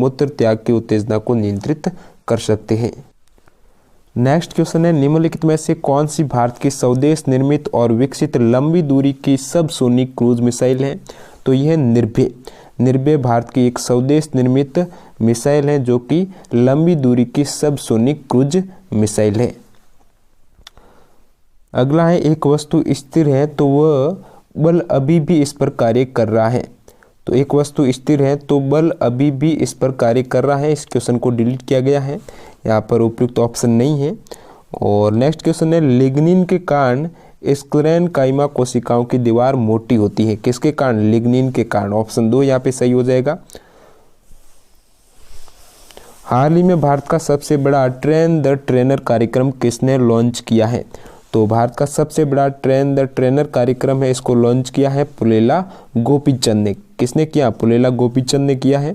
मूत्र त्याग की उत्तेजना को नियंत्रित कर सकते हैं। नेक्स्ट क्वेश्चन है, निम्नलिखित में से कौन सी भारत की स्वदेश निर्मित और विकसित लंबी दूरी की सबसोनिक क्रूज मिसाइल है? तो यह निर्भय। निर्भय भारत की एक स्वदेश निर्मित मिसाइल है जो कि लंबी दूरी की सबसोनिक क्रूज मिसाइल है। अगला है, एक वस्तु स्थिर है तो वह बल अभी भी इस पर कार्य कर रहा है। तो एक वस्तु स्थिर है तो बल अभी भी इस पर कार्य कर रहा है। इस क्वेश्चन को डिलीट किया गया है, यहाँ पर उपयुक्त ऑप्शन नहीं है। और नेक्स्ट क्वेश्चन है, लिग्निन के कारण स्क्लेरेनकाइमा कोशिकाओं की दीवार मोटी होती है। किसके कारण? लिग्निन के कारण। ऑप्शन 2 यहाँ पे सही हो जाएगा। हाल ही में भारत का सबसे बड़ा ट्रेन द ट्रेनर कार्यक्रम किसने लॉन्च किया है? तो भारत का सबसे बड़ा ट्रेन द ट्रेनर कार्यक्रम है, इसको लॉन्च किया है पुलेला गोपीचंद ने। किसने किया? पुलेला गोपीचंद ने किया है।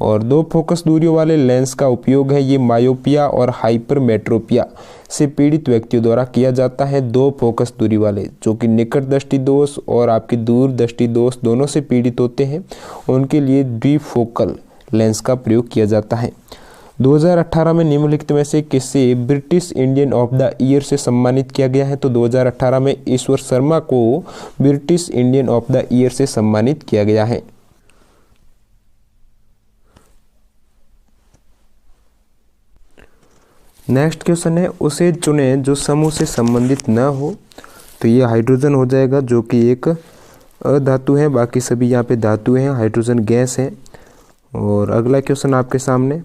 और 2 फोकस दूरियों वाले लेंस का उपयोग है, ये मायोपिया और हाइपरमेट्रोपिया से पीड़ित व्यक्तियों द्वारा किया जाता है। 2 फोकस दूरी वाले जो कि निकट दृष्टि दोष और आपकी दूर दृष्टि दोष दोनों से पीड़ित होते हैं, उनके लिए द्विफोकल लेंस का प्रयोग किया जाता है। 2018 में निम्नलिखित में से किसे British Indian of the year से सम्मानित किया गया है? तो 2018 में ईश्वर शर्मा को British Indian of the year से सम्मानित किया गया है। नेक्स्ट क्वेश्चन है, उसे चुने जो समूह से संबंधित न हो। तो ये हाइड्रोजन हो जाएगा जो कि एक अधातु है, बाकी सभी यहाँ पे धातु हैं, हाइड्रोजन गैस है। और अगला क्वेश्चन आपके सामने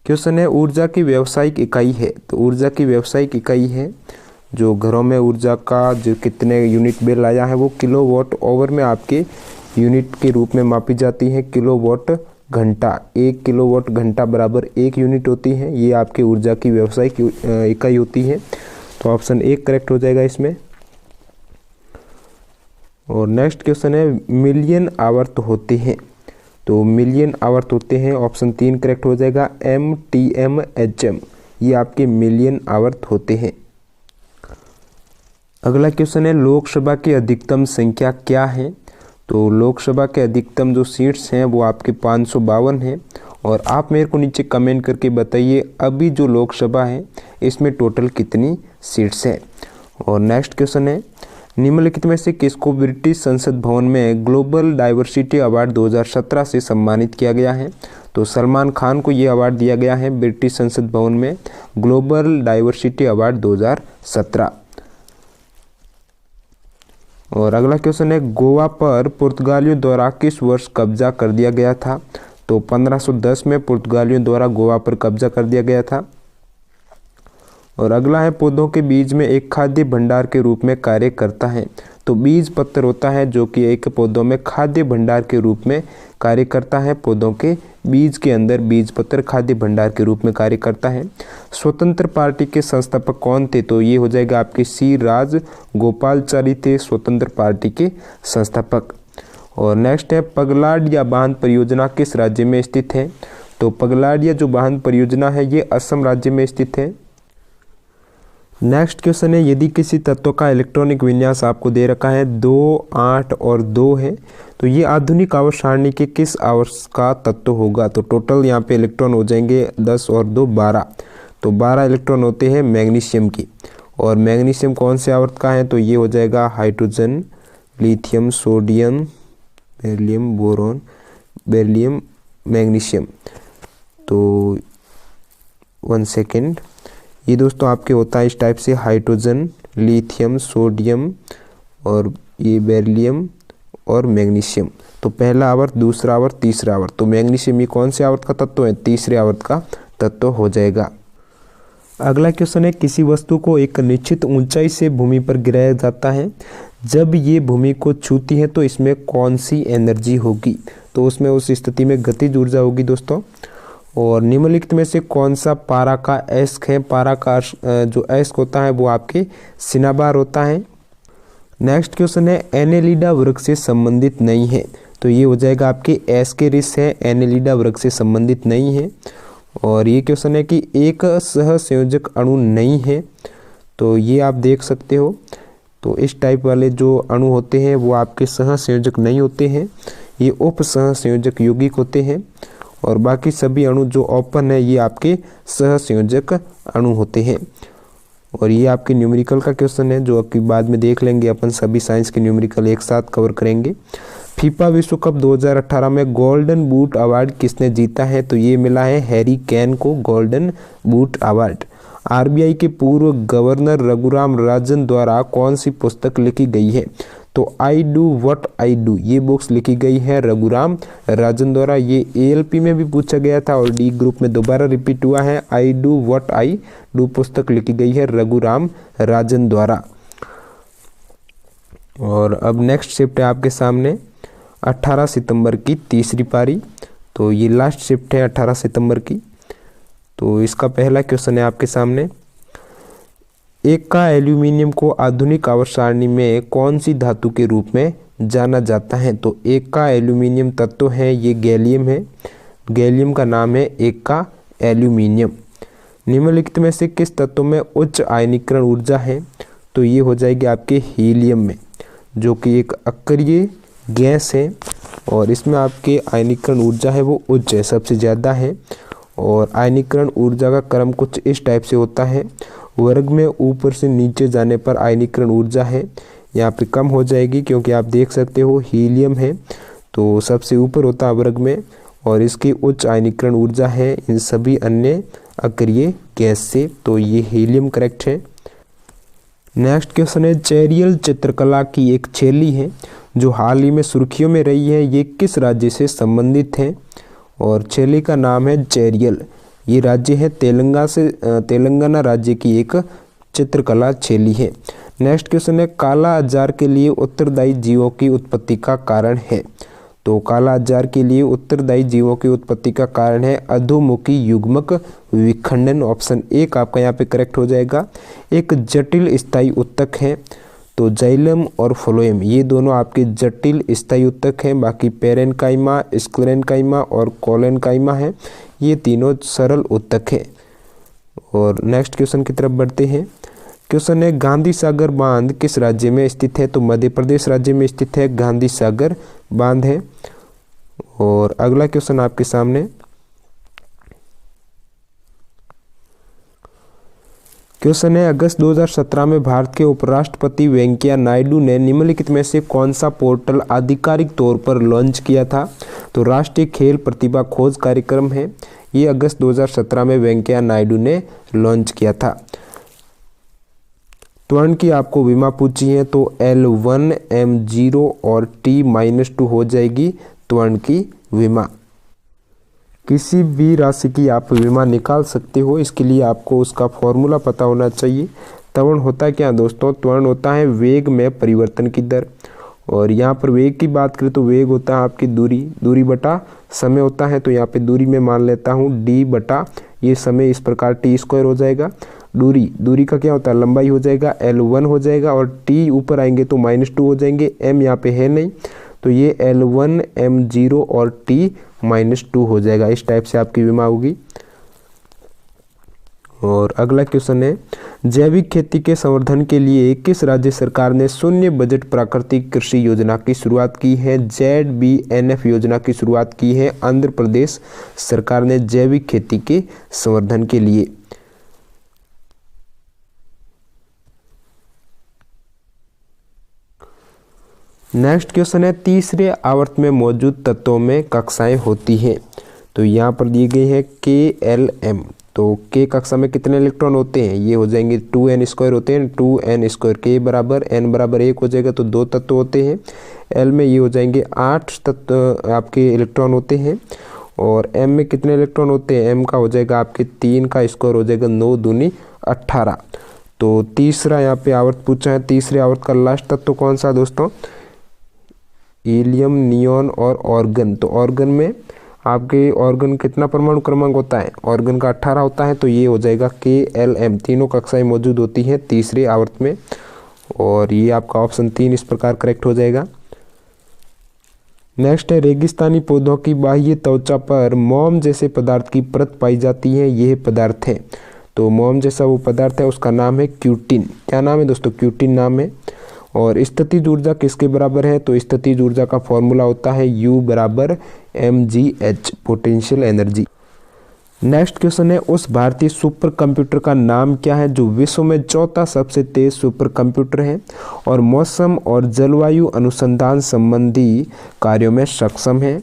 क्वेश्चन है, ऊर्जा की व्यावसायिक इकाई है। तो ऊर्जा की व्यावसायिक इकाई है जो घरों में ऊर्जा का जो कितने यूनिट बिल आया है वो किलोवाट आवर में आपके यूनिट के रूप में मापी जाती है। किलोवाट घंटा, 1 किलोवाट घंटा बराबर 1 यूनिट होती है। ये आपके ऊर्जा की व्यावसायिक इकाई होती है। तो ऑप्शन 1 करेक्ट हो जाएगा इसमें। और नेक्स्ट क्वेश्चन है, मिलियन आवर्त होते हैं। तो मिलियन आवर्त होते हैं, ऑप्शन 3 करेक्ट हो जाएगा। MTMHM ये आपके मिलियन आवर्त होते हैं। अगला क्वेश्चन है, लोकसभा की अधिकतम संख्या क्या है? तो लोकसभा के अधिकतम जो सीट्स हैं वो आपके 552 हैं। और आप मेरे को नीचे कमेंट करके बताइए अभी जो लोकसभा है इसमें टोटल कितनी सीट्स हैं। और नेक्स्ट क्वेश्चन है, निम्नलिखित में से किसको ब्रिटिश संसद भवन में ग्लोबल डाइवर्सिटी अवार्ड 2017 से सम्मानित किया गया है? तो सलमान खान को ये अवार्ड दिया गया है ब्रिटिश संसद भवन में, ग्लोबल डाइवर्सिटी अवार्ड 2017। और अगला क्वेश्चन है, गोवा पर पुर्तगालियों द्वारा किस वर्ष कब्जा कर दिया गया था? तो 1510 में पुर्तगालियों द्वारा गोवा पर कब्जा कर दिया गया था। और अगला है, पौधों के बीज में एक खाद्य भंडार के रूप में कार्य करता है। तो बीज पत्र होता है जो कि एक पौधों में खाद्य भंडार के रूप में कार्य करता है। पौधों के बीज के अंदर बीज पत्र खाद्य भंडार के रूप में कार्य करता है। स्वतंत्र पार्टी के संस्थापक कौन थे? तो ये हो जाएगा आपके सी राजगोपालाचारी थे स्वतंत्र पार्टी के संस्थापक। और नेक्स्ट है, पगलाडिया बांध परियोजना किस राज्य में स्थित है? तो पगलाडिया जो बांध परियोजना है ये असम राज्य में स्थित है। नेक्स्ट क्वेश्चन है, यदि किसी तत्व का इलेक्ट्रॉनिक विन्यास आपको दे रखा है 2, 8 और 2 है तो ये आधुनिक आवर्त सारणी के किस आवर्त का तत्व होगा? तो टोटल यहाँ पे इलेक्ट्रॉन हो जाएंगे 10 और 2 12। तो 12 इलेक्ट्रॉन होते हैं मैग्नीशियम की। और मैग्नीशियम कौन से आवर्त का है? तो ये हो जाएगा hydrogen, lithium, sodium, beryllium, boron, beryllium, magnesium. तो 1 सेकेंड, ये दोस्तों आपके होता है इस टाइप से, हाइड्रोजन, लिथियम, सोडियम और ये बेरिलियम और मैग्नीशियम। तो पहला आवर्त, दूसरा आवर्त, तीसरा आवर्त। तो मैग्नीशियम ये कौन से आवर्त का तत्व है? तीसरे आवर्त का तत्व हो जाएगा। अगला क्वेश्चन है, किसी वस्तु को एक निश्चित ऊंचाई से भूमि पर गिराया जाता है, जब ये भूमि को छूती है तो इसमें कौन सी एनर्जी होगी? तो उसमें उस स्थिति में गतिज ऊर्जा होगी दोस्तों। और निम्नलिखित में से कौन सा पारा का अयस्क है? पारा का जो अयस्क होता है वो आपके सिनाबार होता है। नेक्स्ट क्वेश्चन है, एनेलिडा वृक्ष से संबंधित नहीं है। तो ये हो जाएगा आपके एस्केरिस है, एनेलिडा वृक्ष से संबंधित नहीं है। और ये क्वेश्चन है कि एक सहसंयोजक अणु नहीं है। तो ये आप देख सकते हो। तो इस टाइप वाले जो अणु होते हैं वो आपके सहसंयोजक नहीं होते हैं। ये उप सहसंयोजक यौगिक होते हैं और बाकी सभी अणु जो ओपन है ये आपके सहसंयोजक अणु होते हैं। और ये आपके न्यूमेरिकल का क्वेश्चन है जो आपकी बाद में देख लेंगे, अपन सभी साइंस के न्यूमेरिकल एक साथ कवर करेंगे। फीफा विश्व कप 2018 में गोल्डन बूट अवार्ड किसने जीता है? तो ये मिला है हैरी केन को गोल्डन बूट अवार्ड। आरबीआई के पूर्व गवर्नर रघुराम राजन द्वारा कौन सी पुस्तक लिखी गई है? तो I do what I do, ये बुक्स लिखी गई है रघुराम राजन द्वारा। ये एएलपी में भी पूछा गया था और डी ग्रुप में दोबारा रिपीट हुआ है। I do what I do पुस्तक लिखी गई है रघुराम राजन द्वारा। और अब नेक्स्ट शिफ्ट है आपके सामने 18 सितंबर की तीसरी पारी। तो ये लास्ट शिफ्ट है 18 सितंबर की। तो इसका पहला क्वेश्चन है आपके सामने, एका एल्यूमिनियम को आधुनिक आवर्त सारणी में कौन सी धातु के रूप में जाना जाता है? तो एका एल्यूमिनियम तत्व है ये गैलियम है, गैलियम का नाम है एका एल्यूमिनियम। निम्नलिखित में से किस तत्व में उच्च आयनीकरण ऊर्जा है? तो ये हो जाएगी आपके हीलियम में, जो कि एक अक्रिय गैस है और इसमें आपके आयनीकरण ऊर्जा है वो उच्च है, सबसे ज़्यादा है। और आयनीकरण ऊर्जा का क्रम कुछ इस टाइप से होता है, वर्ग में ऊपर से नीचे जाने पर आयनीकरण ऊर्जा है यहाँ पे कम हो जाएगी, क्योंकि आप देख सकते हो हीलियम है तो सबसे ऊपर होता है वर्ग में और इसकी उच्च आयनीकरण ऊर्जा है इन सभी अन्य अक्रिय गैस से। तो ये हीलियम करेक्ट है। नेक्स्ट क्वेश्चन है, चेरियल चित्रकला की एक शैली है जो हाल ही में सुर्खियों में रही है, ये किस राज्य से संबंधित है? और शैली का नाम है चेरियल। ये राज्य है तेलंगाना राज्य की एक चित्रकला शैली है। नेक्स्ट क्वेश्चन है, काला अजार के लिए उत्तरदायी जीवों की उत्पत्ति का कारण है? तो काला अजार के लिए उत्तरदायी जीवों की उत्पत्ति का कारण है अधोमुखी युग्मक विखंडन। ऑप्शन 1 आपका यहाँ पे करेक्ट हो जाएगा। एक जटिल स्थायी उत्तक है, तो जाइलम और फ्लोएम ये दोनों आपके जटिल स्थायी उत्तक हैं। बाकी पेरेनकाइमा, स्क्लेरेनकाइमा और कोलेनकाइमा है, ये तीनों सरल उत्तक है। और नेक्स्ट क्वेश्चन की तरफ बढ़ते हैं। क्वेश्चन है, गांधी सागर बांध किस राज्य में स्थित है? तो मध्य प्रदेश राज्य में स्थित है गांधी सागर बांध है। और अगला क्वेश्चन आपके सामने, क्वेश्चन है, अगस्त 2017 में भारत के उपराष्ट्रपति वेंकैया नायडू ने निम्नलिखित में से कौन सा पोर्टल आधिकारिक तौर पर लॉन्च किया था? तो राष्ट्रीय खेल प्रतिभा खोज कार्यक्रम है, ये अगस्त 2017 में वेंकैया नायडू ने लॉन्च किया था। त्वरण की आपको विमा पूछी है, तो L1 M0 और T-2 हो जाएगी त्वरण की विमा। किसी भी राशि की आप विमा निकाल सकते हो, इसके लिए आपको उसका फॉर्मूला पता होना चाहिए। त्वरण होता है क्या दोस्तों? त्वरण होता है वेग में परिवर्तन की दर। और यहाँ पर वेग की बात करें तो वेग होता है आपकी दूरी बटा समय होता है। तो यहाँ पे दूरी में मान लेता हूँ d बटा ये समय, इस प्रकार t² हो जाएगा। दूरी का क्या होता है? लंबाई हो जाएगा, L1 हो जाएगा और t ऊपर आएंगे तो -2 हो जाएंगे, m यहाँ पे है नहीं तो ये L1 M0 और T-2 हो जाएगा। इस टाइप से आपकी विमा होगी। और अगला क्वेश्चन है, जैविक खेती के संवर्धन के लिए किस राज्य सरकार ने शून्य बजट प्राकृतिक कृषि योजना की शुरुआत की है? ZBNF योजना की शुरुआत की है आंध्र प्रदेश सरकार ने जैविक खेती के संवर्धन के लिए। नेक्स्ट क्वेश्चन है, तीसरे आवर्त में मौजूद तत्वों में कक्षाएं होती हैं। तो यहाँ पर दिए गए हैं KLM। तो K कक्षा में कितने इलेक्ट्रॉन होते हैं? ये हो जाएंगे 2n² होते हैं, 2n²। K बराबर n बराबर 1 हो जाएगा तो 2 तत्व होते हैं। L में ये हो जाएंगे 8 तत्व आपके इलेक्ट्रॉन होते हैं। और M में कितने इलेक्ट्रॉन होते हैं? M का हो जाएगा आपके 3 का स्क्वायर हो जाएगा 9 दूनी 18। तो तीसरा यहाँ पे आवर्त पूछा है, तीसरे आवर्त का लास्ट तत्व कौन सा दोस्तों? हीलियम, नियॉन और ऑर्गन। तो ऑर्गन में आपके ऑर्गन कितना परमाणु क्रमांक होता है? ऑर्गन का 18 होता है, तो ये हो जाएगा KLM। तीनों कक्षाएं मौजूद होती हैं तीसरे आवर्त में और ये आपका ऑप्शन 3 इस प्रकार करेक्ट हो जाएगा। नेक्स्ट है, रेगिस्तानी पौधों की बाह्य त्वचा पर मोम जैसे पदार्थ की परत पाई जाती है, यह पदार्थ है। तो मोम जैसा वो पदार्थ है उसका नाम है क्यूटिन। क्या नाम है दोस्तों? क्यूटिन नाम है। और स्थितिज ऊर्जा किसके बराबर है, तो स्थितिज ऊर्जा का फॉर्मूला होता है U बराबर mgh, potential energy. Next question है, उस भारतीय सुपर कंप्यूटर का नाम क्या है जो विश्व में चौथा सबसे तेज सुपर कंप्यूटर है और मौसम और जलवायु अनुसंधान संबंधी कार्यों में सक्षम है,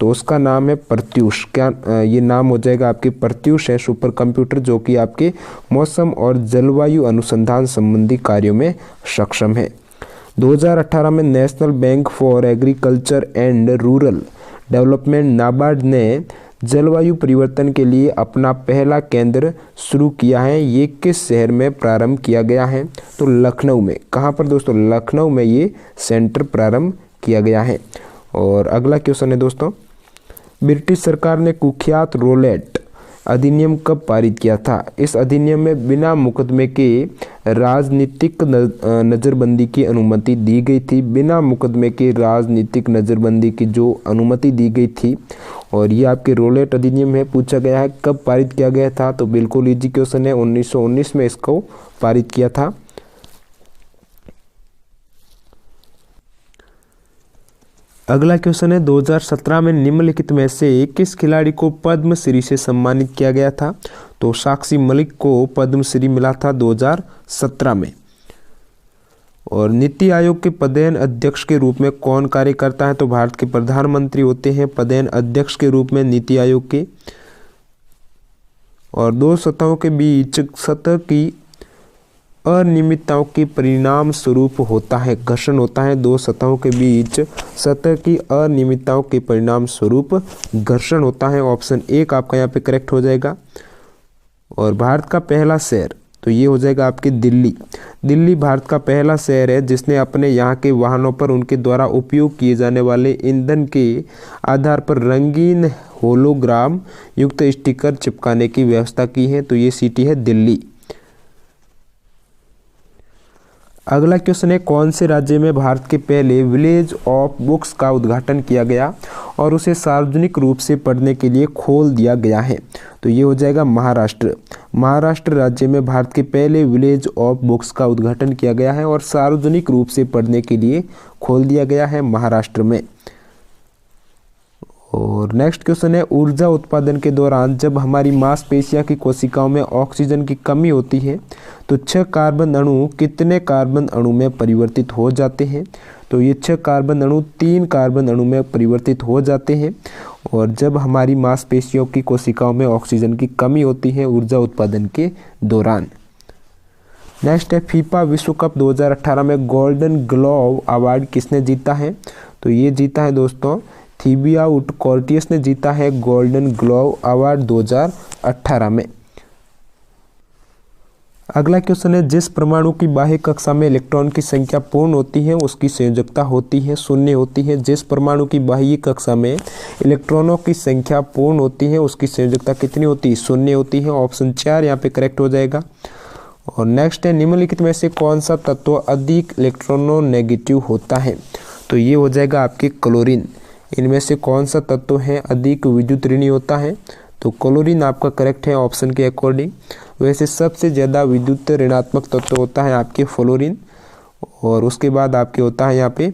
तो उसका नाम है प्रत्यूष। क्या ये नाम हो जाएगा आपके प्रत्यूष है सुपर कंप्यूटर, जो कि आपके मौसम और जलवायु अनुसंधान संबंधी कार्यों में सक्षम है। 2018 में national bank for agriculture and rural development NABARD ने जलवायु परिवर्तन के लिए अपना पहला केंद्र शुरू किया है। ये किस शहर में प्रारंभ किया गया है, तो लखनऊ में। कहाँ पर दोस्तों, लखनऊ में ये सेंटर प्रारंभ किया गया है। और अगला क्वेश्चन है दोस्तों, ब्रिटिश सरकार ने कुख्यात रोलेट अधिनियम कब पारित किया था। इस अधिनियम में बिना मुकदमे के राजनीतिक नज़रबंदी की अनुमति दी गई थी। बिना मुकदमे के राजनीतिक नज़रबंदी की जो अनुमति दी गई थी, और ये आपके रोलेट अधिनियम है। पूछा गया है कब पारित किया गया था, तो बिल्कुल इजी क्वेश्चन है, 1919 में इसको पारित किया था। अगला क्वेश्चन है, 2017 में निम्नलिखित में से किस खिलाड़ी को पद्मश्री से सम्मानित किया गया था, तो साक्षी मलिक को पद्मश्री मिला था 2017 में। और नीति आयोग के पदेन अध्यक्ष के रूप में कौन कार्य करता है, तो भारत के प्रधानमंत्री होते हैं पदेन अध्यक्ष के रूप में नीति आयोग के। और दो सतहों के बीच सतह की अनियमितताओं के परिणाम स्वरूप होता है घर्षण होता है। दो सतहों के बीच सतह की अनियमितताओं के परिणाम स्वरूप घर्षण होता है। ऑप्शन 1 आपका यहाँ पे करेक्ट हो जाएगा। और भारत का पहला शहर, तो ये हो जाएगा आपकी दिल्ली। दिल्ली भारत का पहला शहर है जिसने अपने यहाँ के वाहनों पर उनके द्वारा उपयोग किए जाने वाले ईंधन के आधार पर रंगीन होलोग्राम युक्त स्टिकर चिपकाने की व्यवस्था की है, तो ये सिटी है दिल्ली। अगला क्वेश्चन है, कौन से राज्य में भारत के पहले विलेज ऑफ बुक्स का उद्घाटन किया गया और उसे सार्वजनिक रूप से पढ़ने के लिए खोल दिया गया है, तो ये हो जाएगा महाराष्ट्र। महाराष्ट्र राज्य में भारत के पहले विलेज ऑफ बुक्स का उद्घाटन किया गया है और सार्वजनिक रूप से पढ़ने के लिए खोल दिया गया है महाराष्ट्र में। और नेक्स्ट क्वेश्चन है, ऊर्जा उत्पादन के दौरान जब हमारी मांसपेशियों की कोशिकाओं में ऑक्सीजन की कमी होती है तो 6 कार्बन अणु कितने कार्बन अणु में परिवर्तित हो जाते हैं, तो ये 6 कार्बन अणु 3 कार्बन अणु में परिवर्तित हो जाते हैं। और जब हमारी मांसपेशियों की कोशिकाओं में ऑक्सीजन की कमी होती है ऊर्जा उत्पादन के दौरान। नेक्स्ट है, फीफा विश्व कप 2018 में गोल्डन ग्लोव अवार्ड किसने जीता है, तो ये जीता है दोस्तों थिबाउट कोर्टिस ने जीता है गोल्डन ग्लोव अवार्ड 2018 में। अगला क्वेश्चन है, जिस परमाणु की बाह्य कक्षा में इलेक्ट्रॉन की संख्या पूर्ण होती है उसकी संयोजकता होती है शून्य होती है। जिस परमाणु की बाह्य कक्षा में इलेक्ट्रॉनों की संख्या पूर्ण होती है उसकी संयोजकता कितनी होती है, शून्य होती है। ऑप्शन 4 यहाँ पे करेक्ट हो जाएगा। और नेक्स्ट है, निम्नलिखित में से कौन सा तत्व अधिक इलेक्ट्रोनेगेटिव होता है, तो ये हो जाएगा आपके क्लोरीन। इनमें से कौन सा तत्व है अधिक विद्युत ऋणी होता है, तो क्लोरीन आपका करेक्ट है ऑप्शन के अकॉर्डिंग। वैसे सबसे ज़्यादा विद्युत ऋणात्मक तत्व होता है आपके फ्लोरीन, और उसके बाद आपके होता है यहाँ पे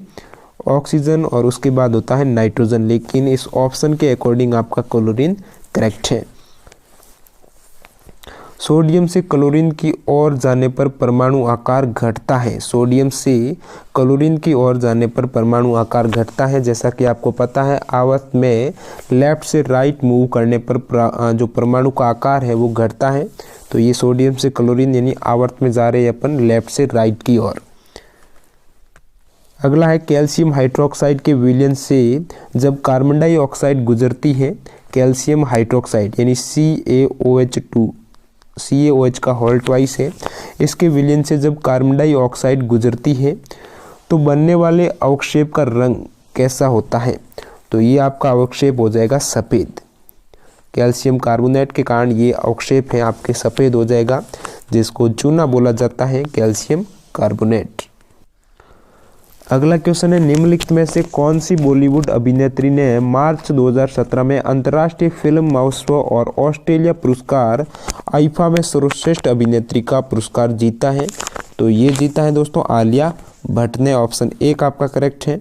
ऑक्सीजन, और उसके बाद होता है नाइट्रोजन, लेकिन इस ऑप्शन के अकॉर्डिंग आपका क्लोरीन करेक्ट है। सोडियम से क्लोरीन की ओर जाने पर परमाणु आकार घटता है। सोडियम से क्लोरीन की ओर जाने पर परमाणु आकार घटता है। जैसा कि आपको पता है आवर्त में लेफ्ट से राइट मूव करने पर जो परमाणु का आकार है वो घटता है, तो ये सोडियम से क्लोरीन यानी आवर्त में जा रहे हैं अपन लेफ्ट से राइट की ओर। अगला है, कैल्शियम हाइड्रोक्साइड के विलयन से जब कार्बन डाइऑक्साइड गुजरती है, कैल्शियम हाइड्रोक्साइड यानी CaOH का होल ट्वाइस है, इसके विलयन से जब कार्बन डाइऑक्साइड गुजरती है तो बनने वाले अवक्षेप का रंग कैसा होता है, तो ये आपका अवक्षेप हो जाएगा सफ़ेद। कैल्शियम कार्बोनेट के कारण ये अवक्षेप है आपके सफ़ेद हो जाएगा, जिसको चूना बोला जाता है कैल्शियम कार्बोनेट। अगला क्वेश्चन है, निम्नलिखित में से कौन सी बॉलीवुड अभिनेत्री ने मार्च 2017 में अंतर्राष्ट्रीय फिल्म महोत्सव और ऑस्ट्रेलिया पुरस्कार आईफा में सर्वश्रेष्ठ अभिनेत्री का पुरस्कार जीता है, तो ये जीता है दोस्तों आलिया भटने, ऑप्शन ए आपका करेक्ट है।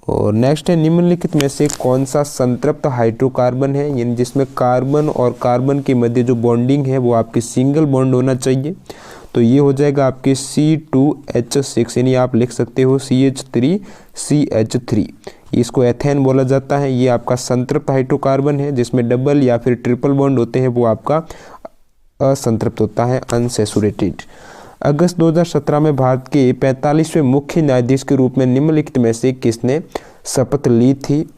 और नेक्स्ट है निम्नलिखित में से कौन सा संतृप्त हाइड्रोकार्बन है, यानी जिसमें कार्बन और कार्बन के मध्य जो बॉन्डिंग है वो आपकी सिंगल बॉन्ड होना चाहिए। तो ये हो जाएगा आपके C2H6, यानी आप लिख सकते हो CH3CH3। इसको एथेन बोला जाता है। ये आपका संतृप्त हाइड्रोकार्बन है, जिसमें डबल या फिर ट्रिपल बॉन्ड होते हैं वो आपका असंतृप्त होता है, अनसैचुरेटेड। अगस्त 2017 में भारत के 45वें मुख्य न्यायाधीश के रूप में निम्नलिखित में से किसने शपथ ली थी?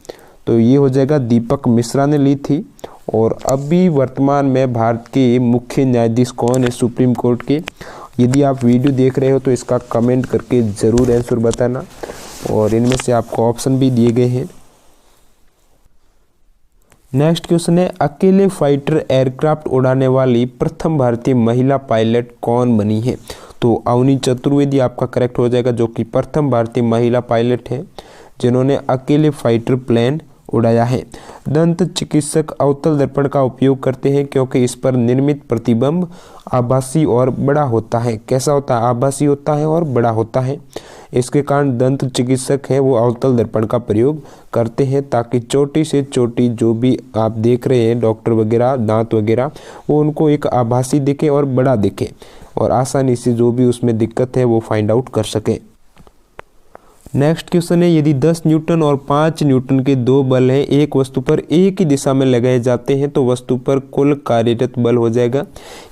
तो ये हो जाएगा दीपक मिश्रा ने ली थी। और अभी वर्तमान में भारत के मुख्य न्यायाधीश कौन है सुप्रीम कोर्ट के? यदि आप वीडियो देख रहे हो तो इसका कमेंट करके ज़रूर आंसर बताना, और इनमें से आपको ऑप्शन भी दिए गए हैं। नेक्स्ट क्वेश्चन है अकेले फाइटर एयरक्राफ्ट उड़ाने वाली प्रथम भारतीय महिला पायलट कौन बनी है? तो अवनी चतुर्वेदी आपका करेक्ट हो जाएगा, जो कि प्रथम भारतीय महिला पायलट है जिन्होंने अकेले फाइटर प्लेन उड़ाया है। दंत चिकित्सक अवतल दर्पण का उपयोग करते हैं क्योंकि इस पर निर्मित प्रतिबिंब आभासी और बड़ा होता है। कैसा होता है? आभासी होता है और बड़ा होता है। इसके कारण दंत चिकित्सक है वो अवतल दर्पण का प्रयोग करते हैं ताकि चोटी से चोटी जो भी आप देख रहे हैं डॉक्टर वगैरह दांत वगैरह वो उनको एक आभासी दिखे और बड़ा दिखे, और आसानी से जो भी उसमें दिक्कत है वो फाइंड आउट कर सके। नेक्स्ट क्वेश्चन है यदि 10 न्यूटन और 5 न्यूटन के दो बल हैं एक वस्तु पर एक ही दिशा में लगाए जाते हैं तो वस्तु पर कुल कार्यरत बल हो जाएगा।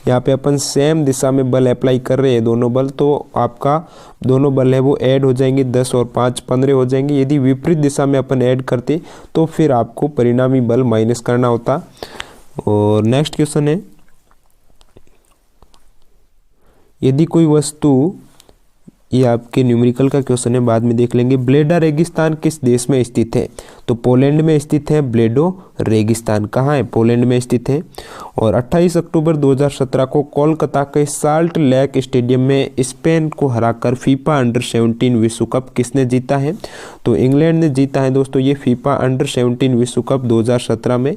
यहाँ पे अपन सेम दिशा में बल अप्लाई कर रहे हैं दोनों बल, तो आपका दोनों बल है वो ऐड हो जाएंगे, 10 और 5 15 हो जाएंगे। यदि विपरीत दिशा में अपन ऐड करते तो फिर आपको परिणामी बल माइनस करना होता। और नेक्स्ट क्वेश्चन है यदि कोई वस्तु, ये आपके न्यूमेरिकल का क्वेश्चन है बाद में देख लेंगे, ब्लेडा रेगिस्तान किस देश में स्थित है? तो पोलैंड में स्थित है ब्लेडो रेगिस्तान। कहाँ है? पोलैंड में स्थित है। और 28 अक्टूबर 2017 को कोलकाता के साल्ट लेक स्टेडियम में स्पेन को हराकर फीफा अंडर-17 विश्व कप किसने जीता है? तो इंग्लैंड ने जीता है दोस्तों ये फीफा अंडर-17 विश्व कप 2017 में,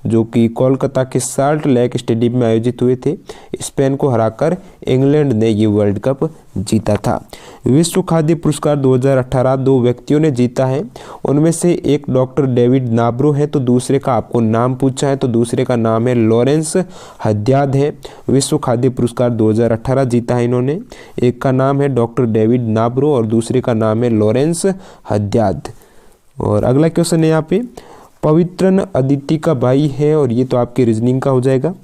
जो कि कोलकाता के साल्ट लेक स्टेडियम में आयोजित हुए थे। स्पेन को हराकर इंग्लैंड ने ये वर्ल्ड कप जीता था। विश्व खाद्य पुरस्कार 2018 दो व्यक्तियों ने जीता है, उनमें से एक डॉक्टर डेविड नाब्रो है तो दूसरे का आपको नाम पूछा है, तो दूसरे का नाम है लॉरेंस हद्याद है। विश्व खाद्य पुरस्कार 2018 जीता है इन्होंने। एक का नाम है डॉक्टर डेविड नाब्रो और दूसरे का नाम है लॉरेंस हद्याद। और अगला क्वेश्चन है यहाँ पे पवित्रन अदिति का भाई है, और ये तो आपके रीजनिंग का हो जाएगा।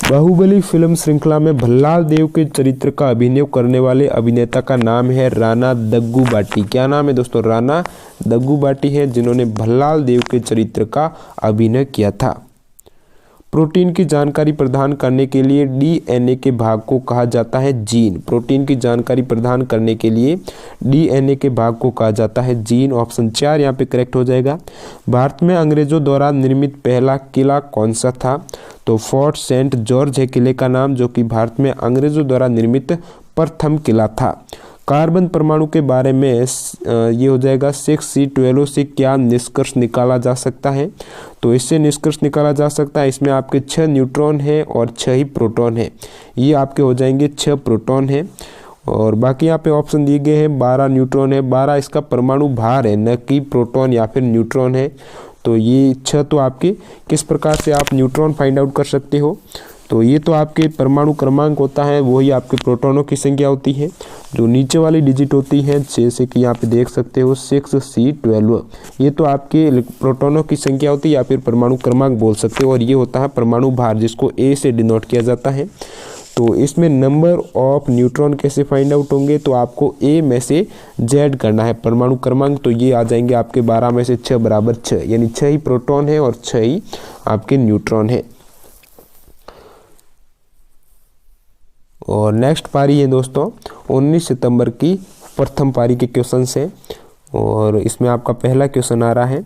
बाहुबली फिल्म श्रृंखला में भल्लाल देव के चरित्र का अभिनय करने वाले अभिनेता का नाम है राणा दग्गुबाती। क्या नाम है दोस्तों? राणा दग्गुबाती है जिन्होंने भल्लाल देव के चरित्र का अभिनय किया था। प्रोटीन की जानकारी प्रदान करने के लिए डीएनए के भाग को कहा जाता है जीन। प्रोटीन की जानकारी प्रदान करने के लिए डीएनए के भाग को कहा जाता है जीन। ऑप्शन 4 यहाँ पे करेक्ट हो जाएगा। भारत में अंग्रेजों द्वारा निर्मित पहला किला कौन सा था? तो फोर्ट सेंट जॉर्ज है किले का नाम, जो कि भारत में अंग्रेजों द्वारा निर्मित प्रथम किला था। कार्बन परमाणु के बारे में ये हो जाएगा 6C12 से क्या निष्कर्ष निकाला जा सकता है? तो इससे निष्कर्ष निकाला जा सकता है इसमें आपके 6 न्यूट्रॉन है और 6 ही प्रोटॉन है। ये आपके हो जाएंगे 6 प्रोटॉन है। और बाकी यहाँ पे ऑप्शन दिए गए हैं 12 न्यूट्रॉन है, 12 इसका परमाणु भार है न कि प्रोटॉन या फिर न्यूट्रॉन है। तो ये 6 तो आपके किस प्रकार से आप न्यूट्रॉन फाइंड आउट कर सकते हो? तो ये तो आपके परमाणु क्रमांक होता है, वही आपके प्रोटॉनों की संख्या होती है। जो नीचे वाली डिजिट होती है जैसे कि यहाँ पे देख सकते हो 6C12, ये तो आपके प्रोटॉनों की संख्या होती है या फिर परमाणु क्रमांक बोल सकते हो। और ये होता है परमाणु भार जिसको A से डिनोट किया जाता है। तो इसमें नंबर ऑफ न्यूट्रॉन कैसे फाइंड आउट होंगे? तो आपको A में से Z करना है परमाणु क्रमांक, तो ये आ जाएंगे आपके 12 में से 6 बराबर 6, यानी 6 ही प्रोटॉन है और 6 ही आपके न्यूट्रॉन है। और नेक्स्ट पारी है दोस्तों 19 सितंबर की प्रथम पारी के क्वेश्चन से, और इसमें आपका पहला क्वेश्चन आ रहा है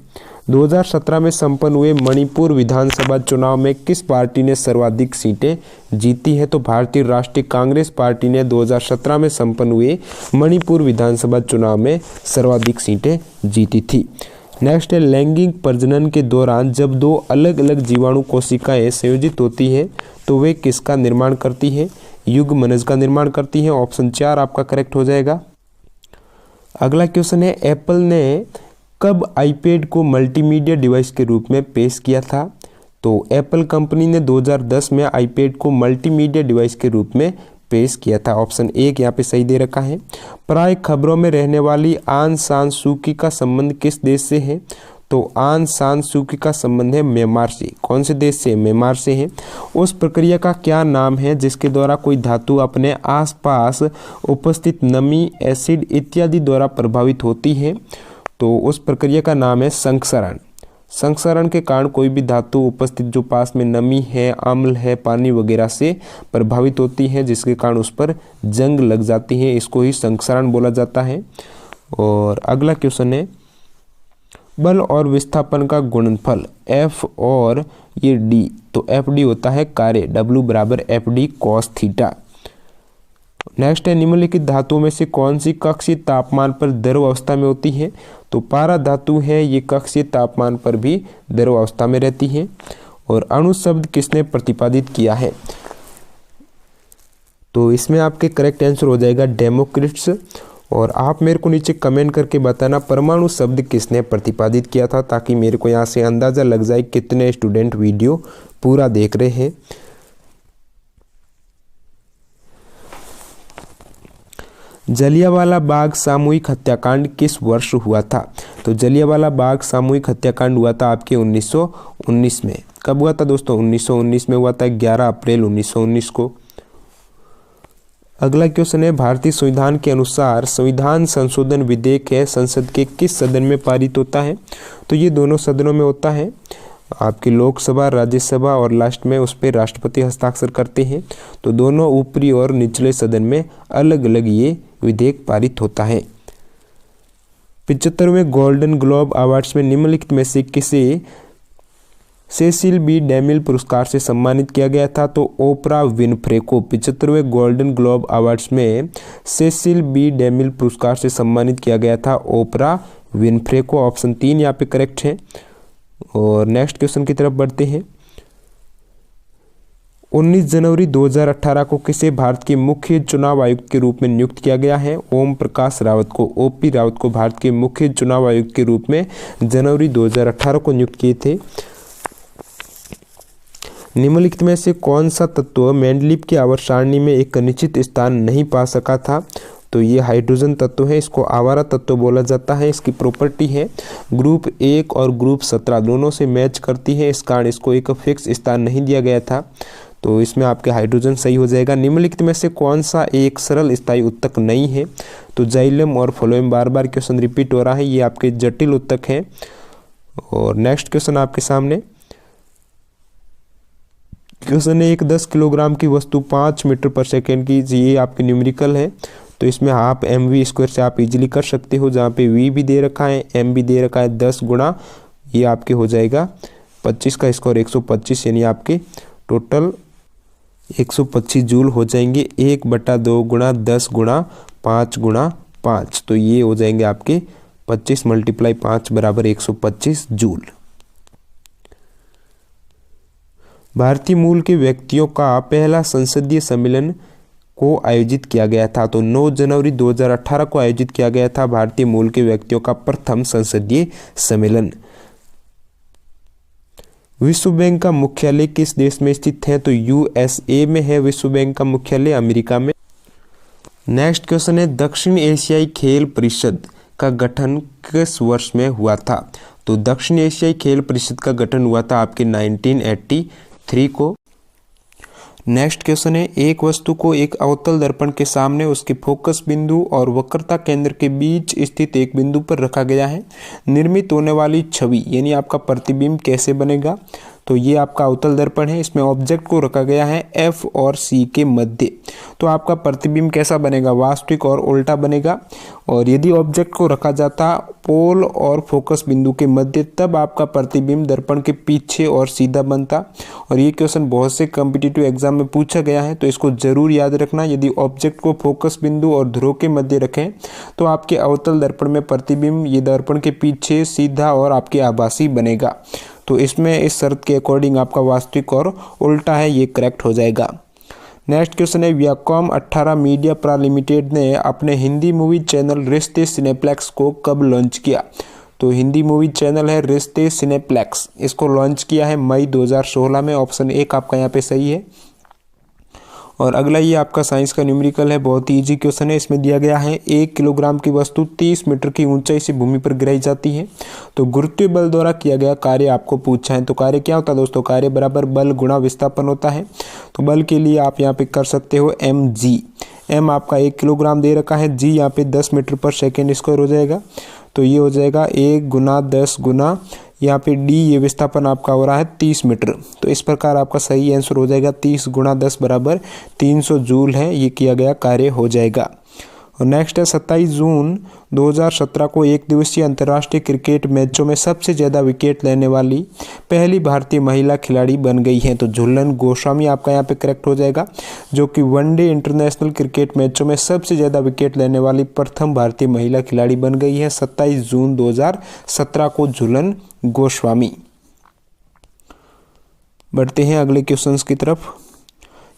2017 में संपन्न हुए मणिपुर विधानसभा चुनाव में किस पार्टी ने सर्वाधिक सीटें जीती है? तो भारतीय राष्ट्रीय कांग्रेस पार्टी ने 2017 में संपन्न हुए मणिपुर विधानसभा चुनाव में सर्वाधिक सीटें जीती थी। नेक्स्ट है लैंगिक प्रजनन के दौरान जब दो अलग अलग जीवाणु कोशिकाएं संयोजित होती है तो वे किसका निर्माण करती है? युग्मनज का निर्माण करती है। ऑप्शन 4 आपका करेक्ट हो जाएगा। अगला क्वेश्चन है एप्पल ने कब आईपैड को मल्टीमीडिया डिवाइस के रूप में पेश किया था? तो एप्पल कंपनी ने 2010 में आईपैड को मल्टीमीडिया डिवाइस के रूप में पेश किया था। ऑप्शन 1 यहाँ पे सही दे रखा है। प्राय खबरों में रहने वाली आंग सान सूकी का संबंध किस देश से है? तो आंग सान सूकी का संबंध है म्यांमार से। कौन से देश से? म्यांमार से है। उस प्रक्रिया का क्या नाम है जिसके द्वारा कोई धातु अपने आसपास उपस्थित नमी, एसिड इत्यादि द्वारा प्रभावित होती है? तो उस प्रक्रिया का नाम है संक्षरण। संक्षरण के कारण कोई भी धातु उपस्थित जो पास में नमी है, अम्ल है, पानी वगैरह से प्रभावित होती है, जिसके कारण उस पर जंग लग जाती है, इसको ही संक्षरण बोला जाता है। और अगला क्वेश्चन है बल और विस्थापन का गुणनफल F और ये D, तो FD होता है कार्य, W बराबर FD cos थीटा। नेक्स्ट है निम्नलिखित धातुओं में से कौन सी कक्षीय तापमान पर द्रव अवस्था में होती है? तो पारा धातु है, ये कक्षीय तापमान पर भी द्रव अवस्था में रहती है। और अणु शब्द किसने प्रतिपादित किया है? तो इसमें आपके करेक्ट आंसर हो जाएगा डेमोक्रिट्स। और आप मेरे को नीचे कमेंट करके बताना परमाणु शब्द किसने प्रतिपादित किया था, ताकि मेरे को यहाँ से अंदाजा लग जाए कितने स्टूडेंट वीडियो पूरा देख रहे हैं। जलियांवाला बाग सामूहिक हत्याकांड किस वर्ष हुआ था? तो जलियांवाला बाग सामूहिक हत्याकांड हुआ था आपके 1919 में। कब हुआ था दोस्तों? 1919 में हुआ था, 11 अप्रैल 1919 को। अगला क्वेश्चन है भारतीय संविधान के अनुसार संविधान संशोधन विधेयक है संसद के किस सदन में पारित होता है? तो ये दोनों सदनों में होता है, आपकी लोकसभा, राज्यसभा, और लास्ट में उस पर राष्ट्रपति हस्ताक्षर करते हैं। तो दोनों ऊपरी और निचले सदन में अलग अलग ये विधेयक पारित होता है। 75वें गोल्डन ग्लोब अवार्ड्स में निम्नलिखित में से किसे सेसिल बी डेमिल पुरस्कार से सम्मानित किया गया था? तो ओपरा विनफ्रे को 75वें गोल्डन ग्लोब अवार्ड्स में सेसिल बी डेमिल पुरस्कार से सम्मानित किया गया था ओपरा विनफ्रे को। ऑप्शन 3 यहाँ पे करेक्ट है। और नेक्स्ट क्वेश्चन की तरफ बढ़ते हैं। 19 जनवरी 2018 को किसे भारत के मुख्य चुनाव आयुक्त के रूप में नियुक्त किया गया है? ओम प्रकाश रावत को, ओपी रावत को भारत के मुख्य चुनाव आयुक्त के रूप में जनवरी 2018 को नियुक्त किए थे। निम्नलिखित में से कौन सा तत्व मेंडलीव की आवर्त सारणी में एक निश्चित स्थान नहीं पा सका था? तो ये हाइड्रोजन तत्व है, इसको आवारा तत्व बोला जाता है। इसकी प्रॉपर्टी है ग्रुप 1 और ग्रुप 17 दोनों से मैच करती है, इस कारण इसको एक फिक्स स्थान नहीं दिया गया था। तो इसमें आपके हाइड्रोजन सही हो जाएगा। निम्नलिखित में से कौन सा एक सरल स्थायी उत्तक नहीं है? तो जाइलम और फ्लोएम, बार बार क्वेश्चन रिपीट हो रहा है, ये आपके जटिल उत्तक हैं। और नेक्स्ट क्वेश्चन आपके सामने क्वेश्चन है एक 10 किलोग्राम की वस्तु 5 मीटर पर सेकेंड की, ये आपके न्यूमेरिकल है। तो इसमें आप mv² से आप इजीली कर सकते हो, जहाँ पे v भी दे रखा है, m भी दे रखा है। 10 गुणा ये आपके हो जाएगा 25 का स्क्वायर 125, यानी आपके टोटल 125 जूल हो जाएंगे। 1/2 गुणा 10 गुणा 5 गुणा 5, तो ये हो जाएंगे आपके 25 × 5 बराबर 125 जूल। भारतीय मूल के व्यक्तियों का पहला संसदीय सम्मेलन को आयोजित किया गया था? तो 9 जनवरी 2018 को आयोजित किया गया था भारतीय मूल के व्यक्तियों का प्रथम संसदीय सम्मेलन। विश्व बैंक का मुख्यालय किस देश में स्थित है? तो USA में है विश्व बैंक का मुख्यालय, अमेरिका में। नेक्स्ट क्वेश्चन है दक्षिण एशियाई खेल परिषद का गठन किस वर्ष में हुआ था? तो दक्षिण एशियाई खेल परिषद का गठन हुआ था आपके 1983 को। नेक्स्ट क्वेश्चन है एक वस्तु को एक अवतल दर्पण के सामने उसके फोकस बिंदु और वक्रता केंद्र के बीच स्थित एक बिंदु पर रखा गया है। निर्मित होने वाली छवि यानी आपका प्रतिबिंब कैसे बनेगा? तो ये आपका अवतल दर्पण है, इसमें ऑब्जेक्ट को रखा गया है F और C के मध्य। तो आपका प्रतिबिंब कैसा बनेगा, वास्तविक और उल्टा बनेगा। और यदि ऑब्जेक्ट को रखा जाता पोल और फोकस बिंदु के मध्य, तब आपका प्रतिबिंब दर्पण के पीछे और सीधा बनता। और ये क्वेश्चन बहुत से कॉम्पिटिटिव एग्जाम में पूछा गया है, तो इसको जरूर याद रखना। यदि ऑब्जेक्ट को फोकस बिंदु और ध्रुव के मध्य रखें तो आपके अवतल दर्पण में प्रतिबिंब ये दर्पण के पीछे, सीधा और आपके आभासी बनेगा। तो इसमें इस शर्त के अकॉर्डिंग आपका वास्तविक और उल्टा है, ये करेक्ट हो जाएगा। नेक्स्ट क्वेश्चन है, वियाकॉम 18 मीडिया प्रा लिमिटेड ने अपने हिंदी मूवी चैनल रिश्ते सिनेप्लेक्स को कब लॉन्च किया। तो हिंदी मूवी चैनल है रिश्ते सिनेप्लेक्स, इसको लॉन्च किया है मई 2016 में। ऑप्शन 1 आपका यहाँ पे सही है। और अगला ये आपका साइंस का न्यूमेरिकल है, बहुत ही ईजी क्वेश्चन है। इसमें दिया गया है 1 किलोग्राम की वस्तु 30 मीटर की ऊंचाई से भूमि पर गिराई जाती है, तो गुरुत्वीय बल द्वारा किया गया कार्य आपको पूछा है। तो कार्य क्या होता है दोस्तों, कार्य बराबर बल गुणा विस्थापन होता है। तो बल के लिए आप यहाँ पे कर सकते हो mg। m आपका 1 किलोग्राम दे रखा है, g यहाँ पे 10 मीटर पर सेकेंड स्क्वायर हो जाएगा। तो ये हो जाएगा 1 गुना 10 गुना यहाँ पे d, ये विस्थापन आपका हो रहा है 30 मीटर। तो इस प्रकार आपका सही आंसर हो जाएगा 30 गुणा 10 बराबर 300 जूल है, ये किया गया कार्य हो जाएगा। और नेक्स्ट है 27 जून 2017 को एक दिवसीय अंतर्राष्ट्रीय क्रिकेट मैचों में सबसे ज़्यादा विकेट लेने वाली पहली भारतीय महिला खिलाड़ी बन गई हैं। तो झूलन गोस्वामी आपका यहाँ पे करेक्ट हो जाएगा, जो कि वनडे इंटरनेशनल क्रिकेट मैचों में सबसे ज़्यादा विकेट लेने वाली प्रथम भारतीय महिला खिलाड़ी बन गई है 27 जून 2017 को झूलन गोस्वामी। बढ़ते हैं अगले क्वेश्चंस की तरफ।